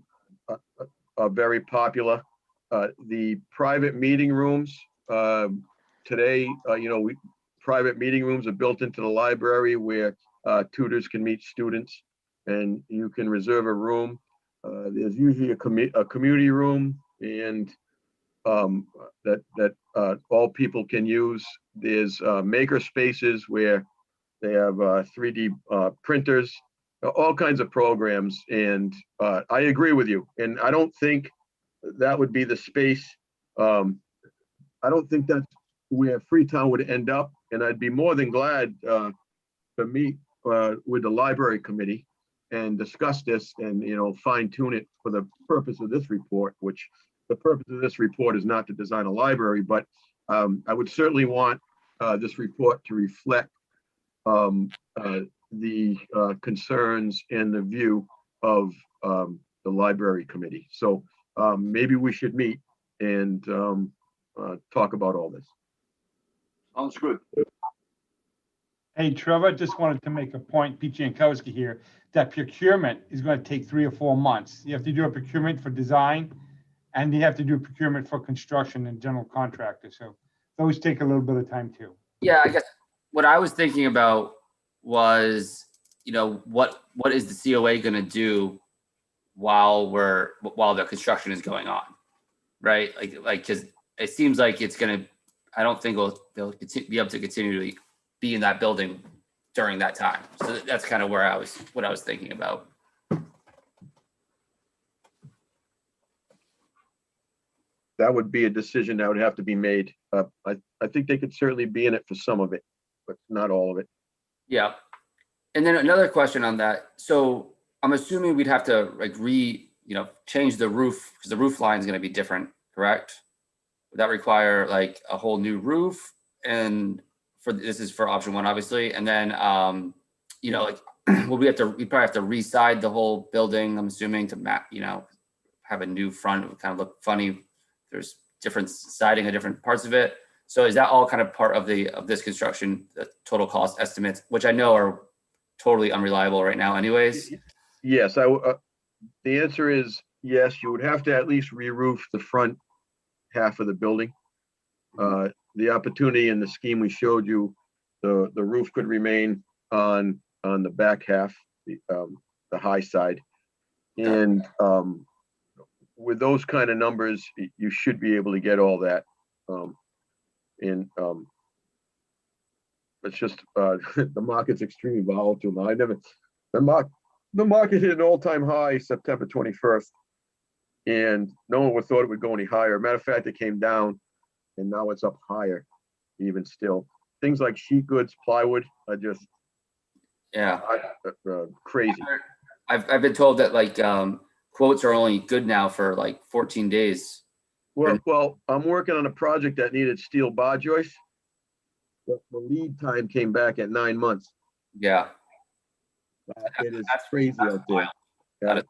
very popular. The private meeting rooms, today, private meeting rooms are built into the library where tutors can meet students, and you can reserve a room. There's usually a community room, and that all people can use. There's maker spaces where they have 3D printers, all kinds of programs, and I agree with you. And I don't think that would be the space. I don't think that's where Freetown would end up, and I'd be more than glad to meet with the library committee and discuss this and, fine tune it for the purpose of this report, which the purpose of this report is not to design a library, but I would certainly want this report to reflect the concerns and the view of the library committee. So maybe we should meet and talk about all this. Sounds good. Hey, Trevor, just wanted to make a point, Pete Jankowski here, that procurement is going to take 3 or 4 months. You have to do a procurement for design, and you have to do procurement for construction and general contractor. So those take a little bit of time too. Yeah, I guess what I was thinking about was, what is the COA going to do while the construction is going on, right? Like, because it seems like it's going to. I don't think they'll be able to continue to be in that building during that time. So that's kind of what I was thinking about. That would be a decision that would have to be made. I think they could certainly be in it for some of it, but not all of it. Yeah. And then another question on that. So I'm assuming we'd have to change the roof, because the roof line is going to be different, correct? Would that require like a whole new roof? And this is for option one, obviously. And then, we probably have to re-side the whole building, I'm assuming, to have a new front. It would kind of look funny. There's different siding on different parts of it. So is that all kind of part of this construction, the total cost estimates, which I know are totally unreliable right now anyways? Yes, the answer is yes. You would have to at least re-roof the front half of the building. The opportunity in the scheme we showed you, the roof could remain on the back half, the high side. And with those kind of numbers, you should be able to get all that. It's just the market's extremely volatile now. The market hit an all-time high September 21st, and no one would thought it would go any higher. Matter of fact, it came down, and now it's up higher, even still. Things like sheet goods, plywood are just crazy. I've been told that quotes are only good now for 14 days. Well, I'm working on a project that needed steel bar joists. The lead time came back at 9 months. Yeah. It is crazy out there. Yeah.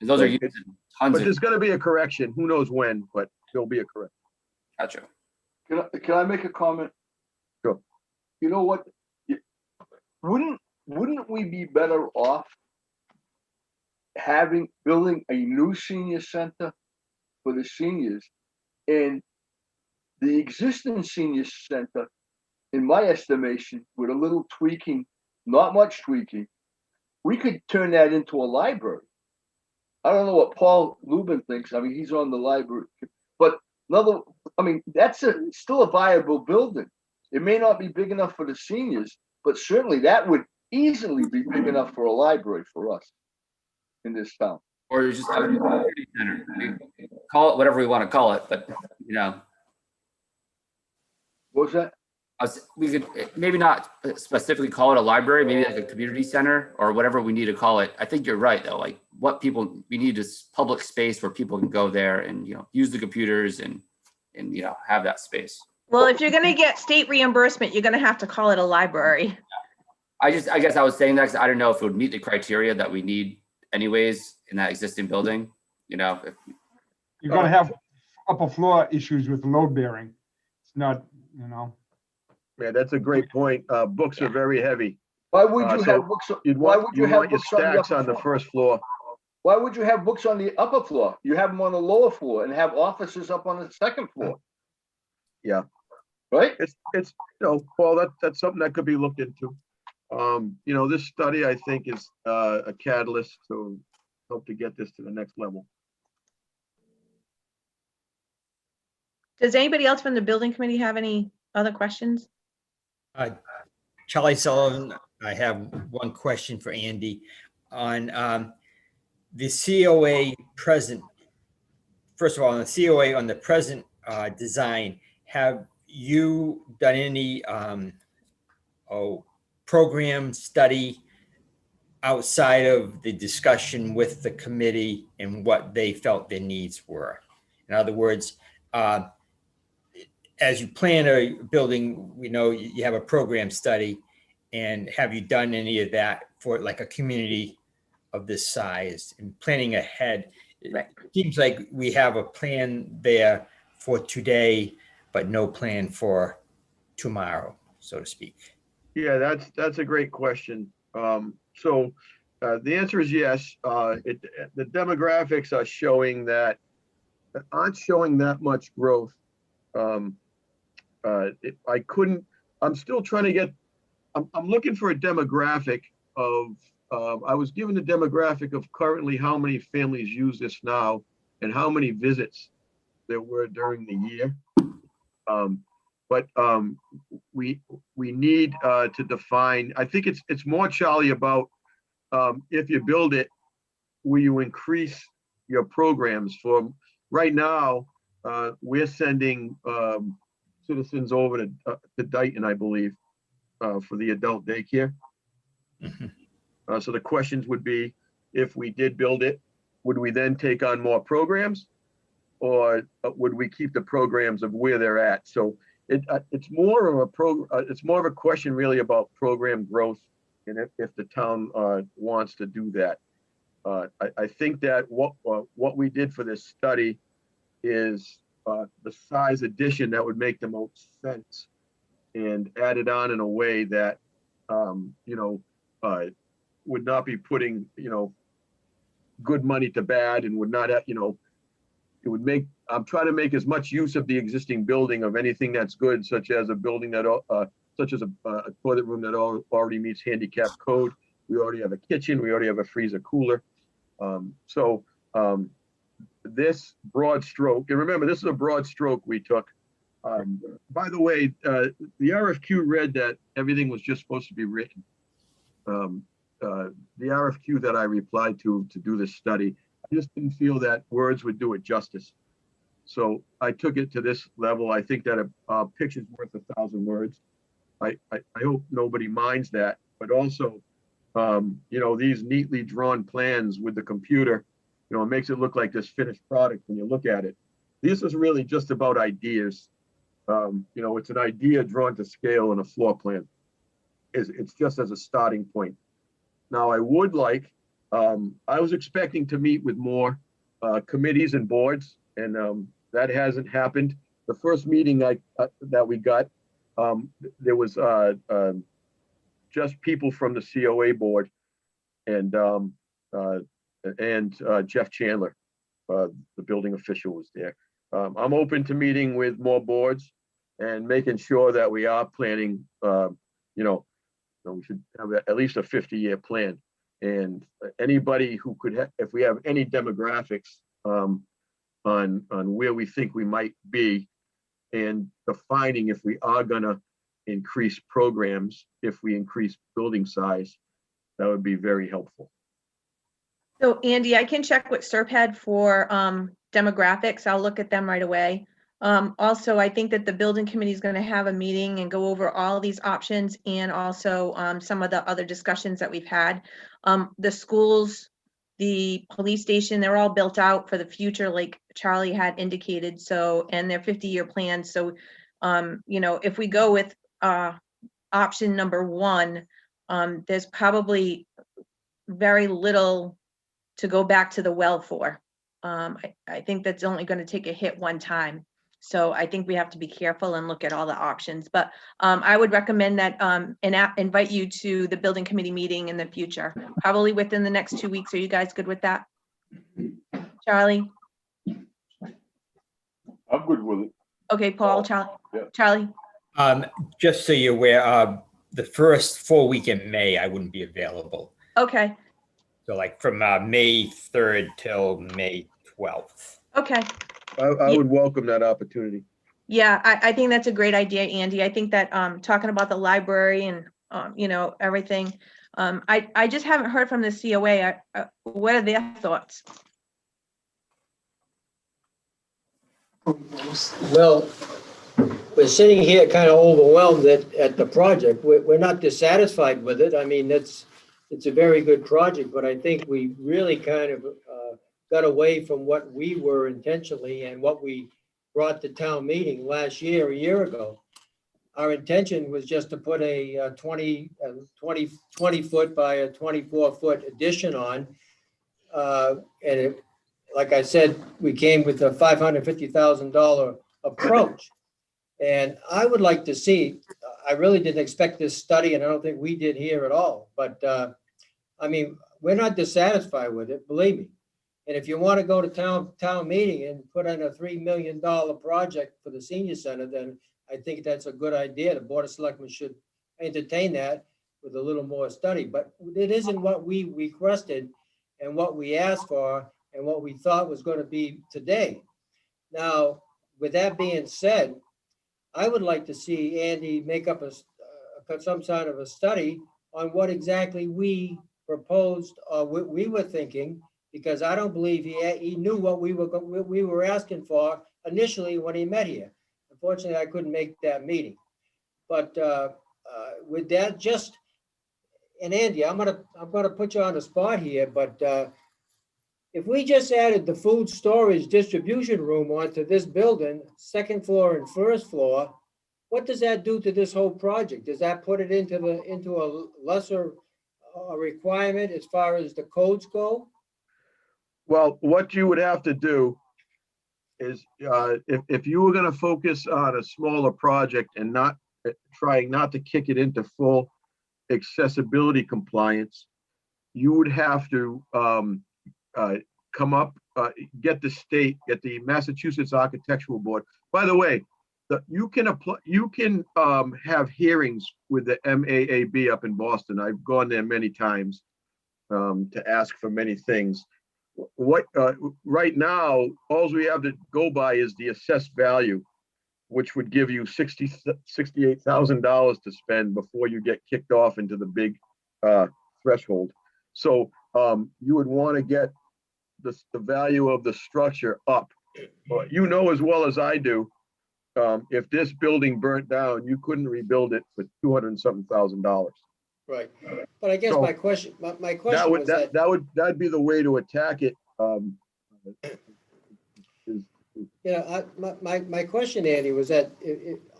Those are used in tons but there's going to be a correction. Who knows when, but there'll be a correction. Gotcha. Can I make a comment? Sure. You know what? Wouldn't we be better off building a new senior center for the seniors, and the existing senior center, in my estimation, with a little tweaking, not much tweaking, we could turn that into a library. I don't know what Paul Lubin thinks. I mean, he's on the library, but that's still a viable building. It may not be big enough for the seniors, but certainly that would easily be big enough for a library for us in this town. Or just a community center. Call it whatever we want to call it, but What was that? We could maybe not specifically call it a library, maybe like a community center or whatever we need to call it. I think you're right though. Like we need is public space where people can go there and use the computers and have that space. Well, if you're going to get state reimbursement, you're going to have to call it a library. I guess I was saying that because I don't know if it would meet the criteria that we need anyways in that existing building, you know, if, You're gonna have upper floor issues with load bearing. It's not, you know, Yeah, that's a great point. Books are very heavy. Why would you So have books? You'd Why want, would you you have want your books on the stacks upper on the floor? first floor. Why would you have books on the upper floor? You have them on the lower floor and have offices up on the second floor. Yeah. Right? It's, you know, Paul, that's something that could be looked into. You know, this study, I think, is a catalyst to help to get this to the next level. Does anybody else from the building committee have any other questions? Charlie Sullivan, I have one question for Andy on the COA present. First of all, on the COA on the present design, have you done any program study outside of the discussion with the committee and what they felt their needs were? In other words, as you plan a building, we know you have a program study, and have you done any of that for like a community of this size and planning ahead? Right. It seems like we have a plan there for today, but no plan for tomorrow, so to speak. Yeah, that's a great question. So the answer is yes. The demographics are showing that aren't showing that much growth. I'm still trying to get. I'm looking for a demographic of. I was given the demographic of currently how many families use this now and how many visits there were during the year. But we need to define. I think it's more, Charlie, about if you build it, will you increase your programs? For right now, we're sending citizens over to Dayton, I believe, for the adult daycare. Mhm. So the questions would be, if we did build it, would we then take on more programs, or would we keep the programs of where they're at? So it's more of a question really about program growth, and if the town wants to do that. I think that what we did for this study is the size addition that would make the most sense, and add it on in a way that would not be putting good money to bad, and would not it would make. I'm trying to make as much use of the existing building of anything that's good, such as a building that such as a toilet room that already meets handicap code. We already have a kitchen. We already have a freezer cooler. This broad stroke, and remember, this is a broad stroke we took. By the way, the RFQ read that everything was just supposed to be written. The RFQ that I replied to do this study, I just didn't feel that words would do it justice. So I took it to this level. I think that a picture's worth 1,000 words. I hope nobody minds that, but also, these neatly drawn plans with the computer, it makes it look like this finished product when you look at it. This is really just about ideas. It's an idea drawn to scale in a floor plan. It's just as a starting point. Now, I would like, I was expecting to meet with more committees and boards, and that hasn't happened. The first meeting that we got, there was just people from the COA board and Jeff Chandler, the building official, was there. I'm open to meeting with more boards and making sure that we are planning, we should have at least a 50-year plan. And anybody who could, if we have any demographics on where we think we might be, and defining if we are gonna increase programs, if we increase building size, that would be very helpful. So Andy, I can check with Serpad for demographics. I'll look at them right away. Also, I think that the building committee is going to have a meeting and go over all these options, and also some of the other discussions that we've had. The schools, the police station, they're all built out for the future, like Charlie had indicated. So, and their 50-year plans. So, if we go with option number one, there's probably very little to go back to the well for. I think that's only going to take a hit one time. So I think we have to be careful and look at all the options. But I would recommend that invite you to the building committee meeting in the future, probably within the next 2 weeks. Are you guys good with that? Charlie? I'm good with it. Okay, Paul, Charlie? Yeah. Charlie? Just so you're aware, the first full week in May, I wouldn't be available. Okay, So like from May 3rd till May 12th. okay. I would welcome that opportunity. Yeah, I think that's a great idea, Andy. I think that talking about the library and everything, I just haven't heard from the COA. What are their thoughts? Well, we're sitting here kind of overwhelmed at the project. We're not dissatisfied with it. I mean, it's a very good project, but I think we really kind of got away from what we were intentionally and what we brought to town meeting last year, a year ago. Our intention was just to put a 20 foot by a 24-foot addition on. Like I said, we came with a $550,000 approach. And I would like to see, I really didn't expect this study, and I don't think we did here at all. But I mean, we're not dissatisfied with it, believe me. And if you want to go to town meeting and put in a $3 million project for the senior center, then I think that's a good idea. The Board of Selectmen should entertain that with a little more study. But it isn't what we requested and what we asked for and what we thought was going to be today. Now, with that being said, I would like to see Andy make up some sort of a study on what exactly we proposed or what we were thinking, because I don't believe he knew what we were asking for initially when he met here. Unfortunately, I couldn't make that meeting. But with that, and Andy, I'm gonna put you on the spot here, but if we just added the food storage distribution room onto this building, second floor and first floor, what does that do to this whole project? Does that put it into a lesser requirement as far as the codes go? Well, what you would have to do is, if you were going to focus on a smaller project and not trying not to kick it into full accessibility compliance, you would have to come up, get the Massachusetts Architectural Board. By the way, you can apply. You can have hearings with the MAAB up in Boston. I've gone there many times to ask for many things. Right now, all we have to go by is the assessed value, which would give you $68,000 to spend before you get kicked off into the big threshold. So you would want to get the value of the structure up. But you know as well as I do, if this building burnt down, you couldn't rebuild it for $200 and something thousand. Right. But I guess So my question was that'd be the way to attack it. My question, Andy, was that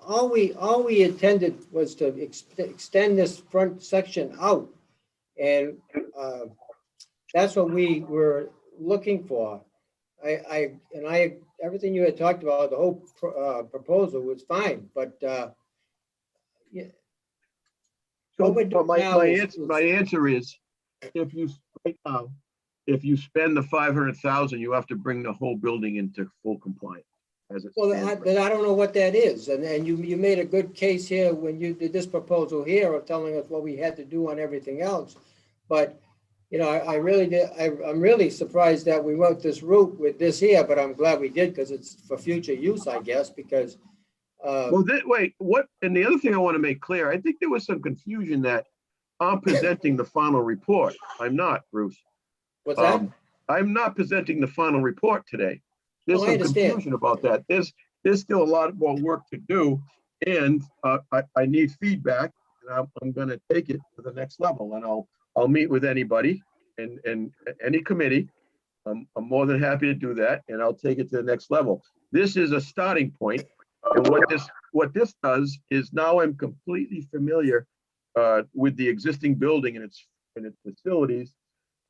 all we intended was to extend this front section out, and that's what we were looking for. Everything you had talked about, the whole proposal was fine, but yeah. So What we're doing now my answer is, if you spend the 500,000, you have to bring the whole building into full compliance as it stands. But I don't know what that is, and you made a good case here when you did this proposal here of telling us what we had to do on everything else. But I really did. I'm really surprised that we went this route with this here, but I'm glad we did because it's for future use, I guess, because. Wait, what? And the other thing I want to make clear, I think there was some confusion that I'm presenting the final report. I'm not, Bruce. What's that? I'm not presenting the final report today. There's I some understand. confusion about that. There's still a lot more work to do, and I need feedback, and I'm going to take it to the next level, and I'll meet with anybody and any committee. I'm more than happy to do that, and I'll take it to the next level. This is a starting point, and what this does is now I'm completely familiar with the existing building and its facilities,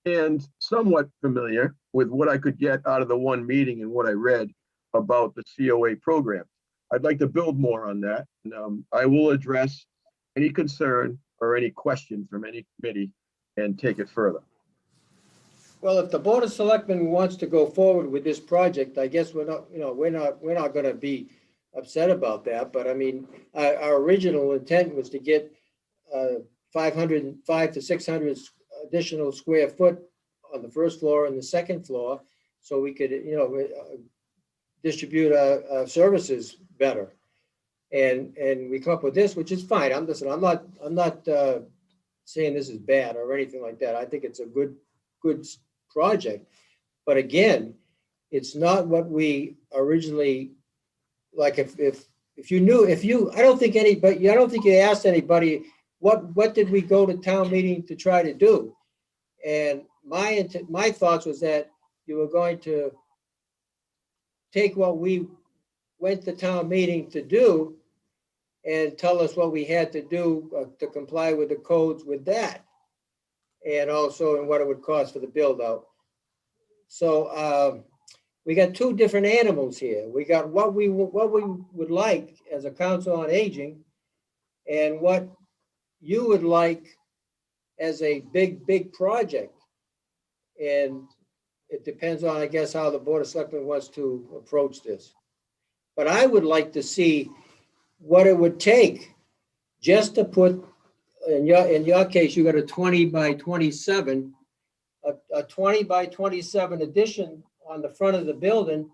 and somewhat familiar with what I could get out of the one meeting and what I read about the COA program. I'd like to build more on that. And, I will address any concern or any question from any committee and take it further. Well, if the Board of Selectmen wants to go forward with this project, I guess we're not gonna be upset about that, but I mean, our original intent was to get 505 to 600 additional square foot on the first floor and the second floor, so we could, distribute our services better. And we come up with this, which is fine. I'm not saying this is bad or anything like that. I think it's a good project. But again, it's not what we originally, like I don't think you asked anybody, what did we go to town meeting to try to do? And my thoughts was that you were going to take what we went to town meeting to do and tell us what we had to do to comply with the codes with that. And also and what it would cost for the build out. So we got two different animals here. We got what we would like as a council on aging and what you would like as a big project. And it depends on, I guess, how the Board of Selectmen wants to approach this. But I would like to see what it would take just to put, in your case, you got a 20 by 27, a 20 by 27 addition on the front of the building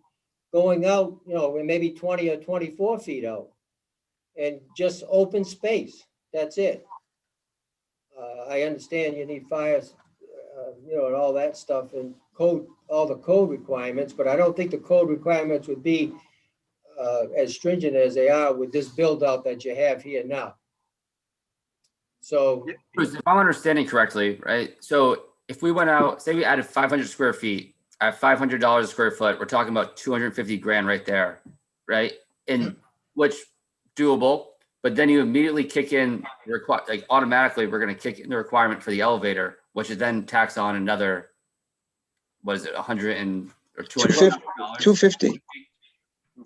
going out, maybe 20 or 24 feet out and just open space. That's it. I understand you need fires, and all that stuff and all the code requirements, but I don't think the code requirements would be as stringent as they are with this build out that you have here now. So Bruce, if I'm understanding correctly, right? So if we went out, say we added 500 square feet at $500 a square foot, we're talking about 250 grand right there, right? And which doable, but then you immediately kick in automatically we're going to kick in the requirement for the elevator, which is then tax on another, what is it, 100 or 200? 250.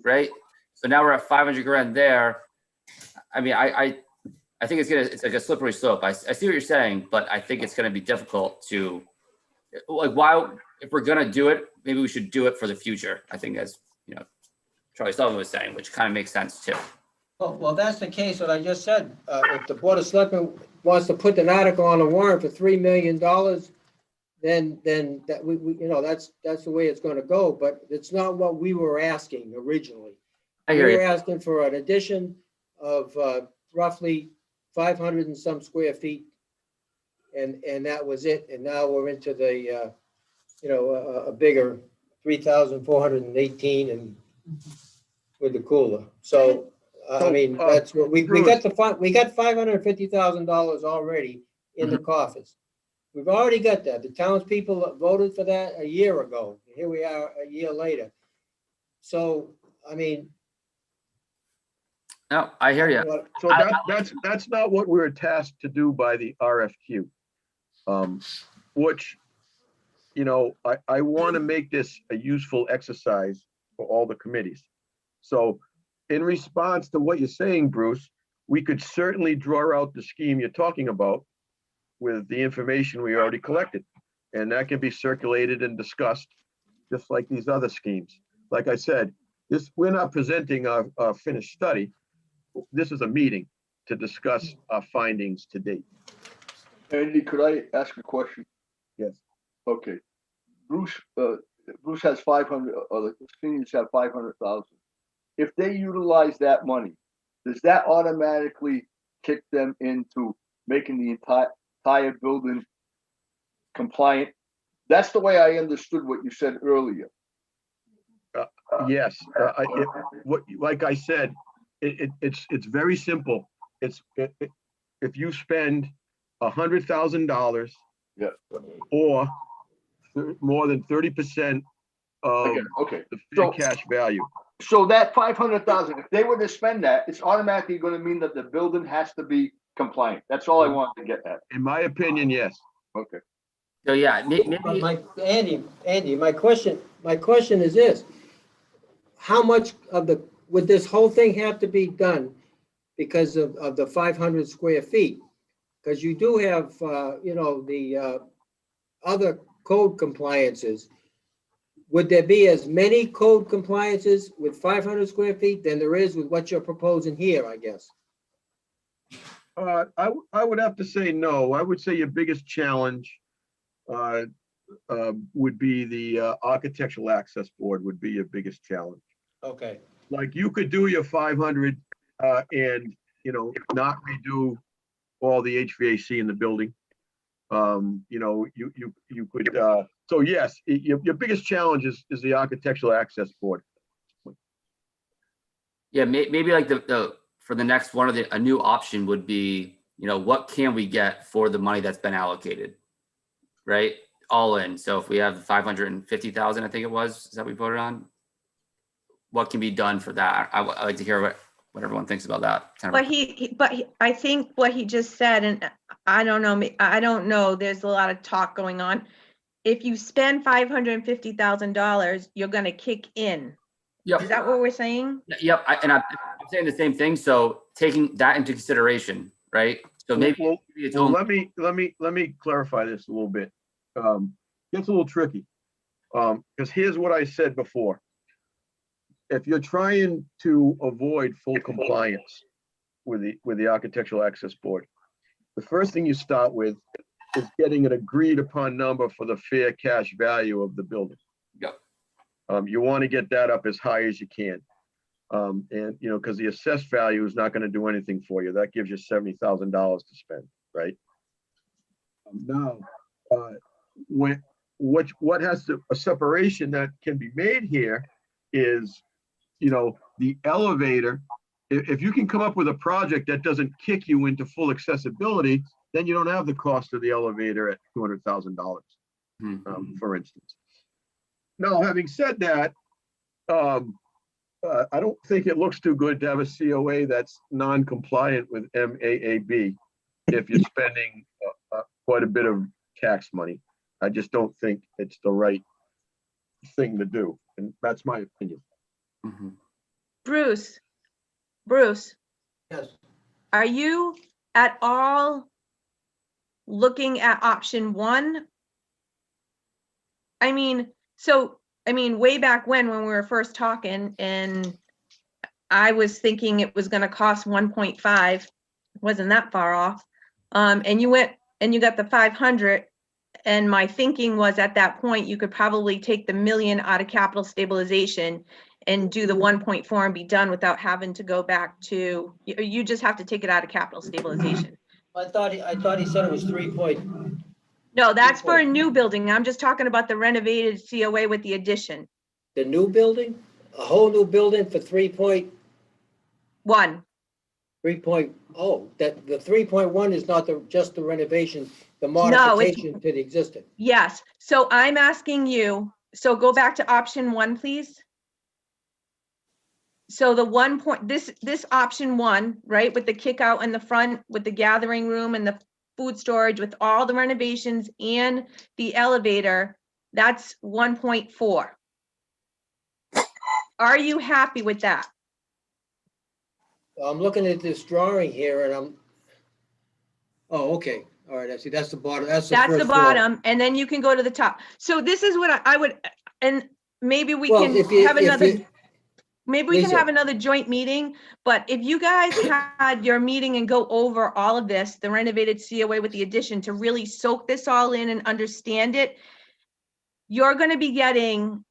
Right? So now we're at 500 grand there. I mean, I think it's like a slippery slope. I see what you're saying, but I think it's going to be difficult to, if we're going to do it, maybe we should do it for the future. I think as, Charlie Sullivan was saying, which kind of makes sense too. oh, well, that's the case, what I just said. If the Board of Selectmen wants to put an article on the warrant for $3 million, then that that's the way it's going to go. But it's not what we were asking originally. I hear We you. were asking for an addition of roughly 500 and some square feet, and that was it. And now we're into the a bigger 3,418 and with the cooler. So I mean, that's what we got. We got $550,000 already in the coffers. We've already got that. The townspeople voted for that a year ago. Here we are a year later. So I mean, No, I hear you. So that's not what we were tasked to do by the RFQ. Which, I want to make this a useful exercise for all the committees. So in response to what you're saying, Bruce, we could certainly draw out the scheme you're talking about with the information we already collected. And that can be circulated and discussed just like these other schemes. Like I said, we're not presenting a finished study. This is a meeting to discuss our findings to date. Andy, could I ask a question? Yes. Okay. Bruce has 500, or the seniors have 500,000. If they utilize that money, does that automatically kick them into making the entire building compliant? That's the way I understood what you said earlier. Yes, like I said, it's very simple. If you spend $100,000, yeah, or more than 30% of okay. the free cash value. So that 500,000, if they were to spend that, it's automatically going to mean that the building has to be compliant. That's all I wanted to get at. In my opinion, yes. Okay. So yeah, maybe, But Andy, my question is this. How much of would this whole thing have to be done because of the 500 square feet? Because you do have, the other code compliances. Would there be as many code compliances with 500 square feet than there is with what you're proposing here, I guess? I would have to say no. I would say your biggest challenge would be the Architectural Access Board would be your biggest challenge. Okay. Like you could do your 500 and, not redo all the HVAC in the building. You could, so yes, your biggest challenge is the Architectural Access Board. yeah, maybe like for the next one of a new option would be, what can we get for the money that's been allocated, right? All in. So if we have 550,000, I think it was, that we voted on, what can be done for that? I'd like to hear what everyone thinks about that. I think what he just said, and I don't know, there's a lot of talk going on. If you spend $550,000, you're gonna kick in. Yep. Is that what we're saying? Yep. I'm saying the same thing. So taking that into consideration, right? So maybe Well, it's Well, only, let me clarify this a little bit. Gets a little tricky. Because here's what I said before. If you're trying to avoid full compliance with the Architectural Access Board, the first thing you start with is getting an agreed upon number for the fair cash value of the building. Yep. You want to get that up as high as you can. And because the assessed value is not going to do anything for you. That gives you $70,000 to spend, right? Now, what has a separation that can be made here is, the elevator. If you can come up with a project that doesn't kick you into full accessibility, then you don't have the cost of the elevator at $200,000, for instance. Now, having said that, I don't think it looks too good to have a COA that's non-compliant with MAAB if you're spending quite a bit of tax money. I just don't think it's the right thing to do, and that's my opinion. Mhm. Bruce, Yes. are you at all looking at option one? Way back when we were first talking, and I was thinking it was gonna cost 1.5, wasn't that far off. And you went and you got the 500, and my thinking was at that point, you could probably take the $1 million out of capital stabilization and do the 1.4 and be done without having to go back to, you just have to take it out of capital stabilization. I thought he said it was 3 point. No, that's for a new building. I'm just talking about the renovated COA with the addition. The new building, a whole new building for 3.0, 1. that the 3.1 is not just the renovation, the modification to the existing. Yes, so I'm asking you, so go back to option 1, please. So this option 1, right, with the kick out in the front, with the gathering room and the food storage, with all the renovations and the elevator, that's 1.4. Are you happy with that? I'm looking at this drawing here and okay. All right, I see. That's the bottom. That's the That's first the floor. bottom, and then you can go to the top. So this is what I would, and maybe we Well, can if you- have if another. you- Maybe we can Lisa. have another joint meeting, but if you guys had your meeting and go over all of this, the renovated COA with the addition, to really soak this all in and understand it, you're gonna be getting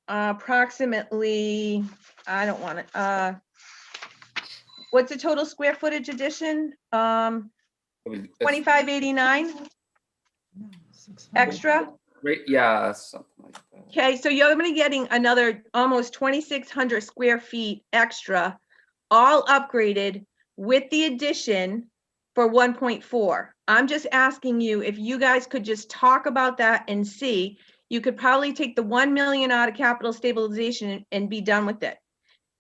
approximately, I don't want it, what's the total square footage addition? 2589 extra? Right, yeah, something like that. Okay, so you're gonna be getting another almost 2,600 square feet extra, all upgraded with the addition for 1.4. I'm just asking you if you guys could just talk about that and see. You could probably take the 1 million out of capital stabilization and be done with it.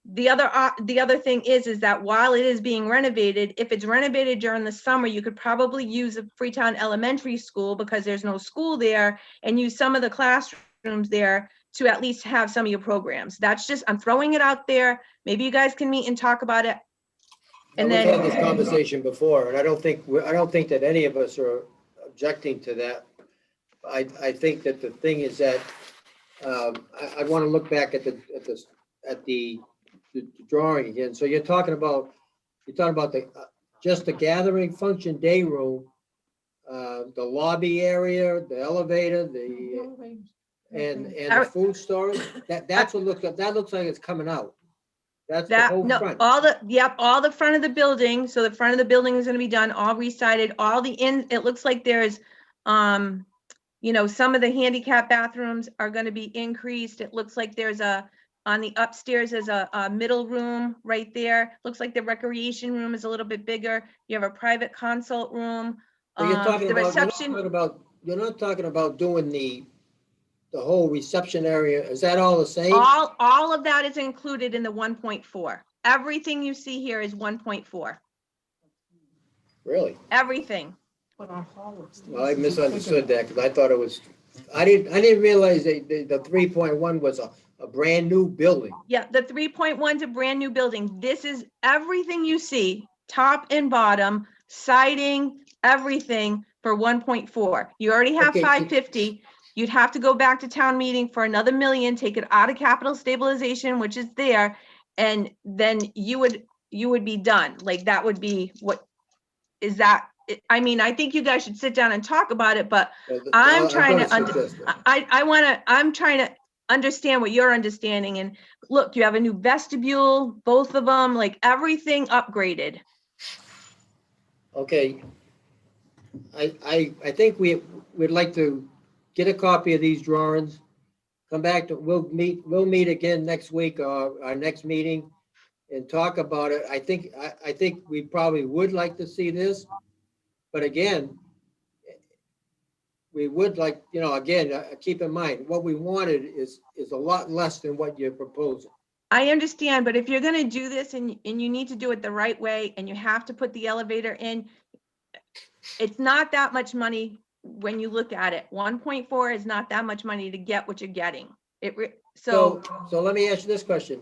the other thing is that while it is being renovated, if it's renovated during the summer, you could probably use a Freetown Elementary School because there's no school there, and use some of the classrooms there to at least have some of your programs. That's just, I'm throwing it out there. Maybe you guys can meet and talk about it. And We've had then, this conversation before, and I don't think that any of us are objecting to that. I think that the thing is that, I want to look back at the drawing again. So you're talking about the, just the gathering function day room, the lobby area, the elevator, and the food storage. That looks like it's coming out. That's the whole front. all the front of the building. So the front of the building is going to be done, all re-sided, it looks like there's, you know, some of the handicap bathrooms are going to be increased. It looks like there's on the upstairs, there's a middle room right there. Looks like the recreation room is a little bit bigger. You have a private consult room. So you're talking The about, reception, you're not talking about doing the whole reception area. Is that all the same? all of that is included in the 1.4. Everything you see here is 1.4. Really? Everything. Well, I misunderstood that because I thought it was, I didn't realize that the 3.1 was a brand new building. Yeah, the 3.1 is a brand new building. This is everything you see, top and bottom, siding, everything for 1.4. You already have Okay, 550. You'd have to go back to town meeting for another million, take it out of capital stabilization, which is there, and then you would be done. Like, that would be what is that? I mean, I think you guys should sit down and talk about it, but I'm trying to I'm trying to understand what you're understanding. And look, you have a new vestibule, both of them, like everything upgraded. Okay. I think we'd like to get a copy of these drawings, come back to, we'll meet again next week, our next meeting, and talk about it. I think we probably would like to see this, but again, we would like, you know, again, keep in mind, what we wanted is a lot less than what you're proposing. I understand, but if you're gonna do this and you need to do it the right way, and you have to put the elevator in, it's not that much money when you look at it. 1.4 is not that much money to get what you're getting. So let me ask you this question.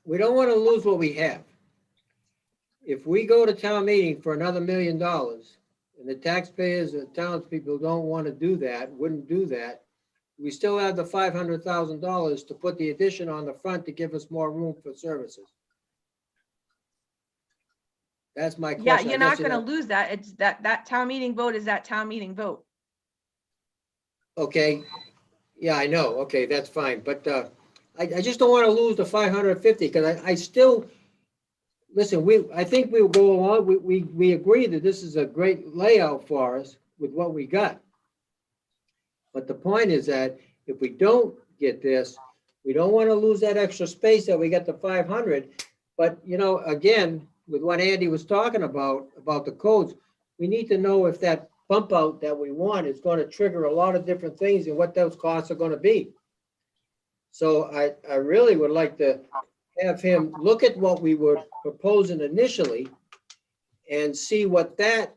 We don't want to lose what we have. If we go to town meeting for another $1 million, and the taxpayers and townspeople don't want to do that, wouldn't do that, we still have the $500,000 to put the addition on the front to give us more room for services. That's my question. yeah, you're not gonna lose that. It's that town meeting vote is that town meeting vote. Okay, yeah, I know. Okay, that's fine. But I just don't want to lose the 550 because I still, listen, I think we'll go along. We agree that this is a great layout for us with what we got. But the point is that if we don't get this, we don't want to lose that extra space that we got the 500. But, you know, again, with what Andy was talking about the codes, we need to know if that bump out that we want is going to trigger a lot of different things and what those costs are going to be. So I really would like to have him look at what we were proposing initially and see what that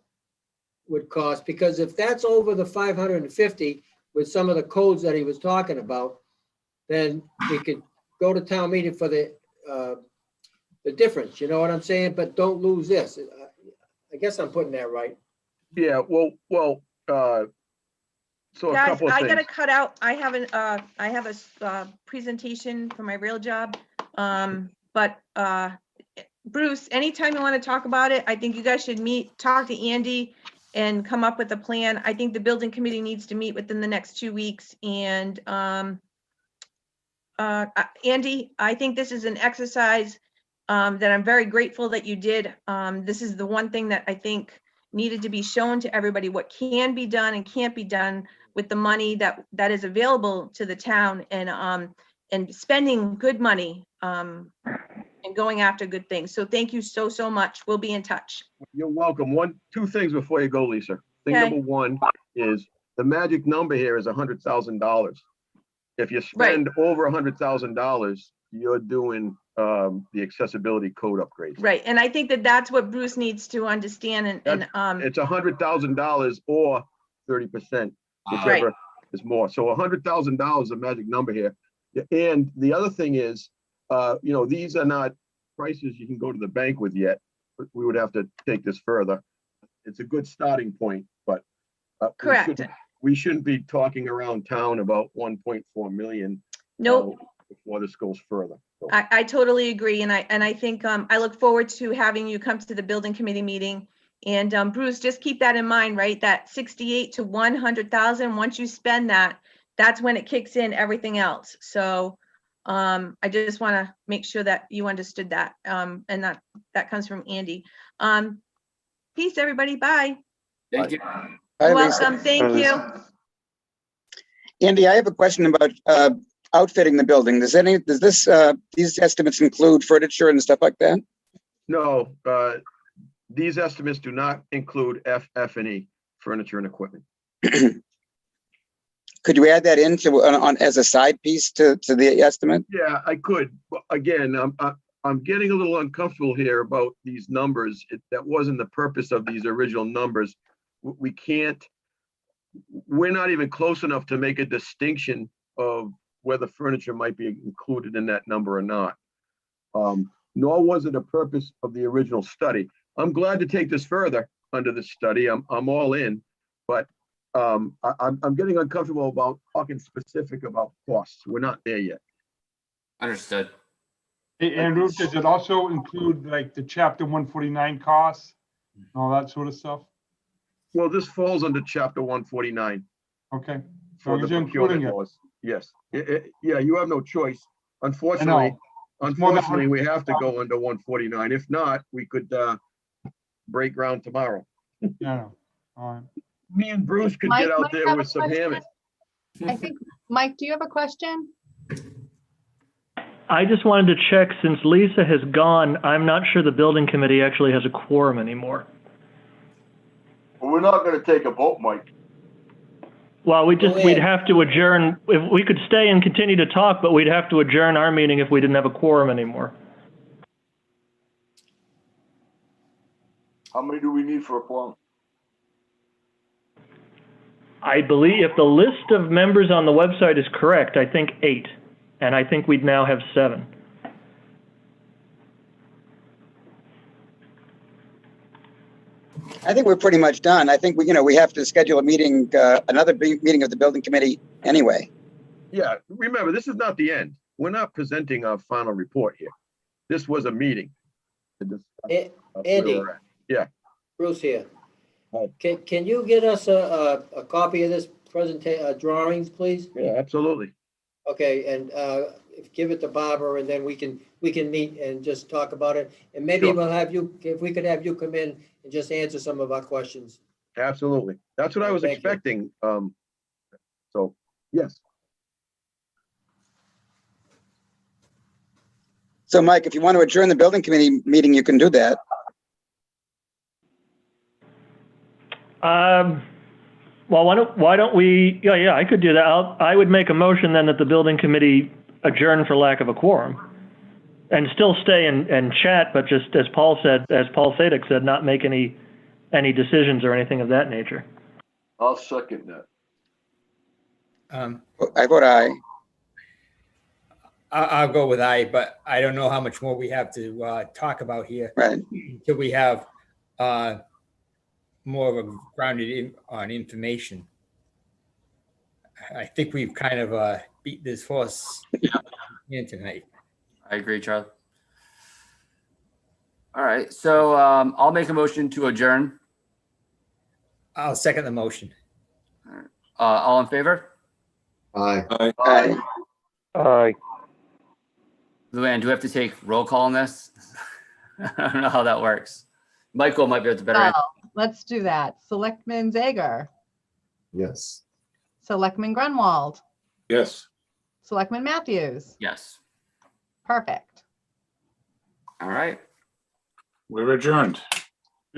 would cost, because if that's over the 550 with some of the codes that he was talking about, then we could go to town meeting for the difference, you know what I'm saying? But don't lose this. I guess I'm putting that right. Yeah, well, so a Guys, couple of I things. gotta cut out. I have a presentation for my real job. But Bruce, anytime you want to talk about it, I think you guys should talk to Andy and come up with a plan. I think the building committee needs to meet within the next 2 weeks. And Andy, I think this is an exercise that I'm very grateful that you did. This is the one thing that I think needed to be shown to everybody, what can be done and can't be done with the money that is available to the town, and spending good money and going after good things. So thank you so much. We'll be in touch. You're welcome. Two things before you go, Lisa. Thing Okay. number one is the magic number here is $100,000. If you spend over $100,000, you're doing the accessibility code upgrades. Right, and I think that that's what Bruce needs to understand and It's $100,000 or 30%, whichever is more. So $100,000 is a magic number here. And the other thing is, these are not prices you can go to the bank with yet. We would have to take this further. It's a good starting point, but correct. We shouldn't be talking around town about 1.4 million. Nope. Before this goes further. So, I totally agree, and I think I look forward to having you come to the building committee meeting. And Bruce, just keep that in mind, right? That 68 to 100,000. Once you spend that, that's when it kicks in everything else. So I just want to make sure that you understood that, and that comes from Andy. Peace, everybody. Bye. Thank you. Hi, You're Lisa. welcome. Thank you. Andy, I have a question about outfitting the building. Does these estimates include furniture and stuff like that? no, these estimates do not include F&E, furniture and equipment. Could you add that on as a side piece to the estimate? Yeah, I could. But again, I'm getting a little uncomfortable here about these numbers. That wasn't the purpose of these original numbers. We're not even close enough to make a distinction of whether furniture might be included in that number or not. Nor was it a purpose of the original study. I'm glad to take this further under the study. I'm all in, but I'm getting uncomfortable about talking specific about costs. We're not there yet. Understood. Hey, Andrew, does it also include like the chapter 149 costs and all that sort of stuff? Well, this falls under chapter 149 Okay. for the As long as you're including procurement it. laws. Yes. Yeah, you have no choice. Unfortunately, It's more than we have to go under 149. If not, we could break ground tomorrow. Yeah. All right. Me and Bruce could Mike get out might there have with a some question. hammers. I think, Mike, do you have a question? I just wanted to check, since Lisa has gone, I'm not sure the building committee actually has a quorum anymore. Well, we're not gonna take a vote, Mike. Well, we'd ahead. have to adjourn, if we could stay and continue to talk, but we'd have to adjourn our meeting if we didn't have a quorum anymore. How many do we need for a quorum? I believe if the list of members on the website is correct, I think 8, and I think we'd now have 7. I think we're pretty much done. I think we have to schedule a meeting, another meeting of the building committee anyway. Yeah, remember, this is not the end. We're not presenting our final report here. This was a meeting. to discuss where Andy, we're at. Bruce here. Hi. Can you get us a copy of this drawings, please? Yeah, absolutely. Okay, and give it to Barbara, and then we can meet and just talk about it. And maybe Sure. we'll have you, if we could have you come in and just answer some of our questions. Absolutely. That's what I was Thank you. expecting. So, yes. So Mike, if you want to adjourn the building committee meeting, you can do that. Well, why don't we, yeah, I could do that. I would make a motion then that the building committee adjourn for lack of a quorum and still stay and chat, but just as Paul Sadek said, not make any decisions or anything of that nature. I'll second that. I vote aye. I'll go with aye, but I don't know how much more we have to talk about here Right. until we have more of a grounded on information. I think we've kind of beat this horse in tonight. I agree, Charlie. All right, so I'll make a motion to adjourn. I'll second the motion. All in favor? Aye. Aye. Aye. Luann, do we have to take roll call on this? I don't know how that works. Michael might be able to better answer. Oh, let's do that. Selectman Zager, Yes. Selectman Grunwald, Yes. Selectman Matthews. Yes. Perfect. All right. We're adjourned.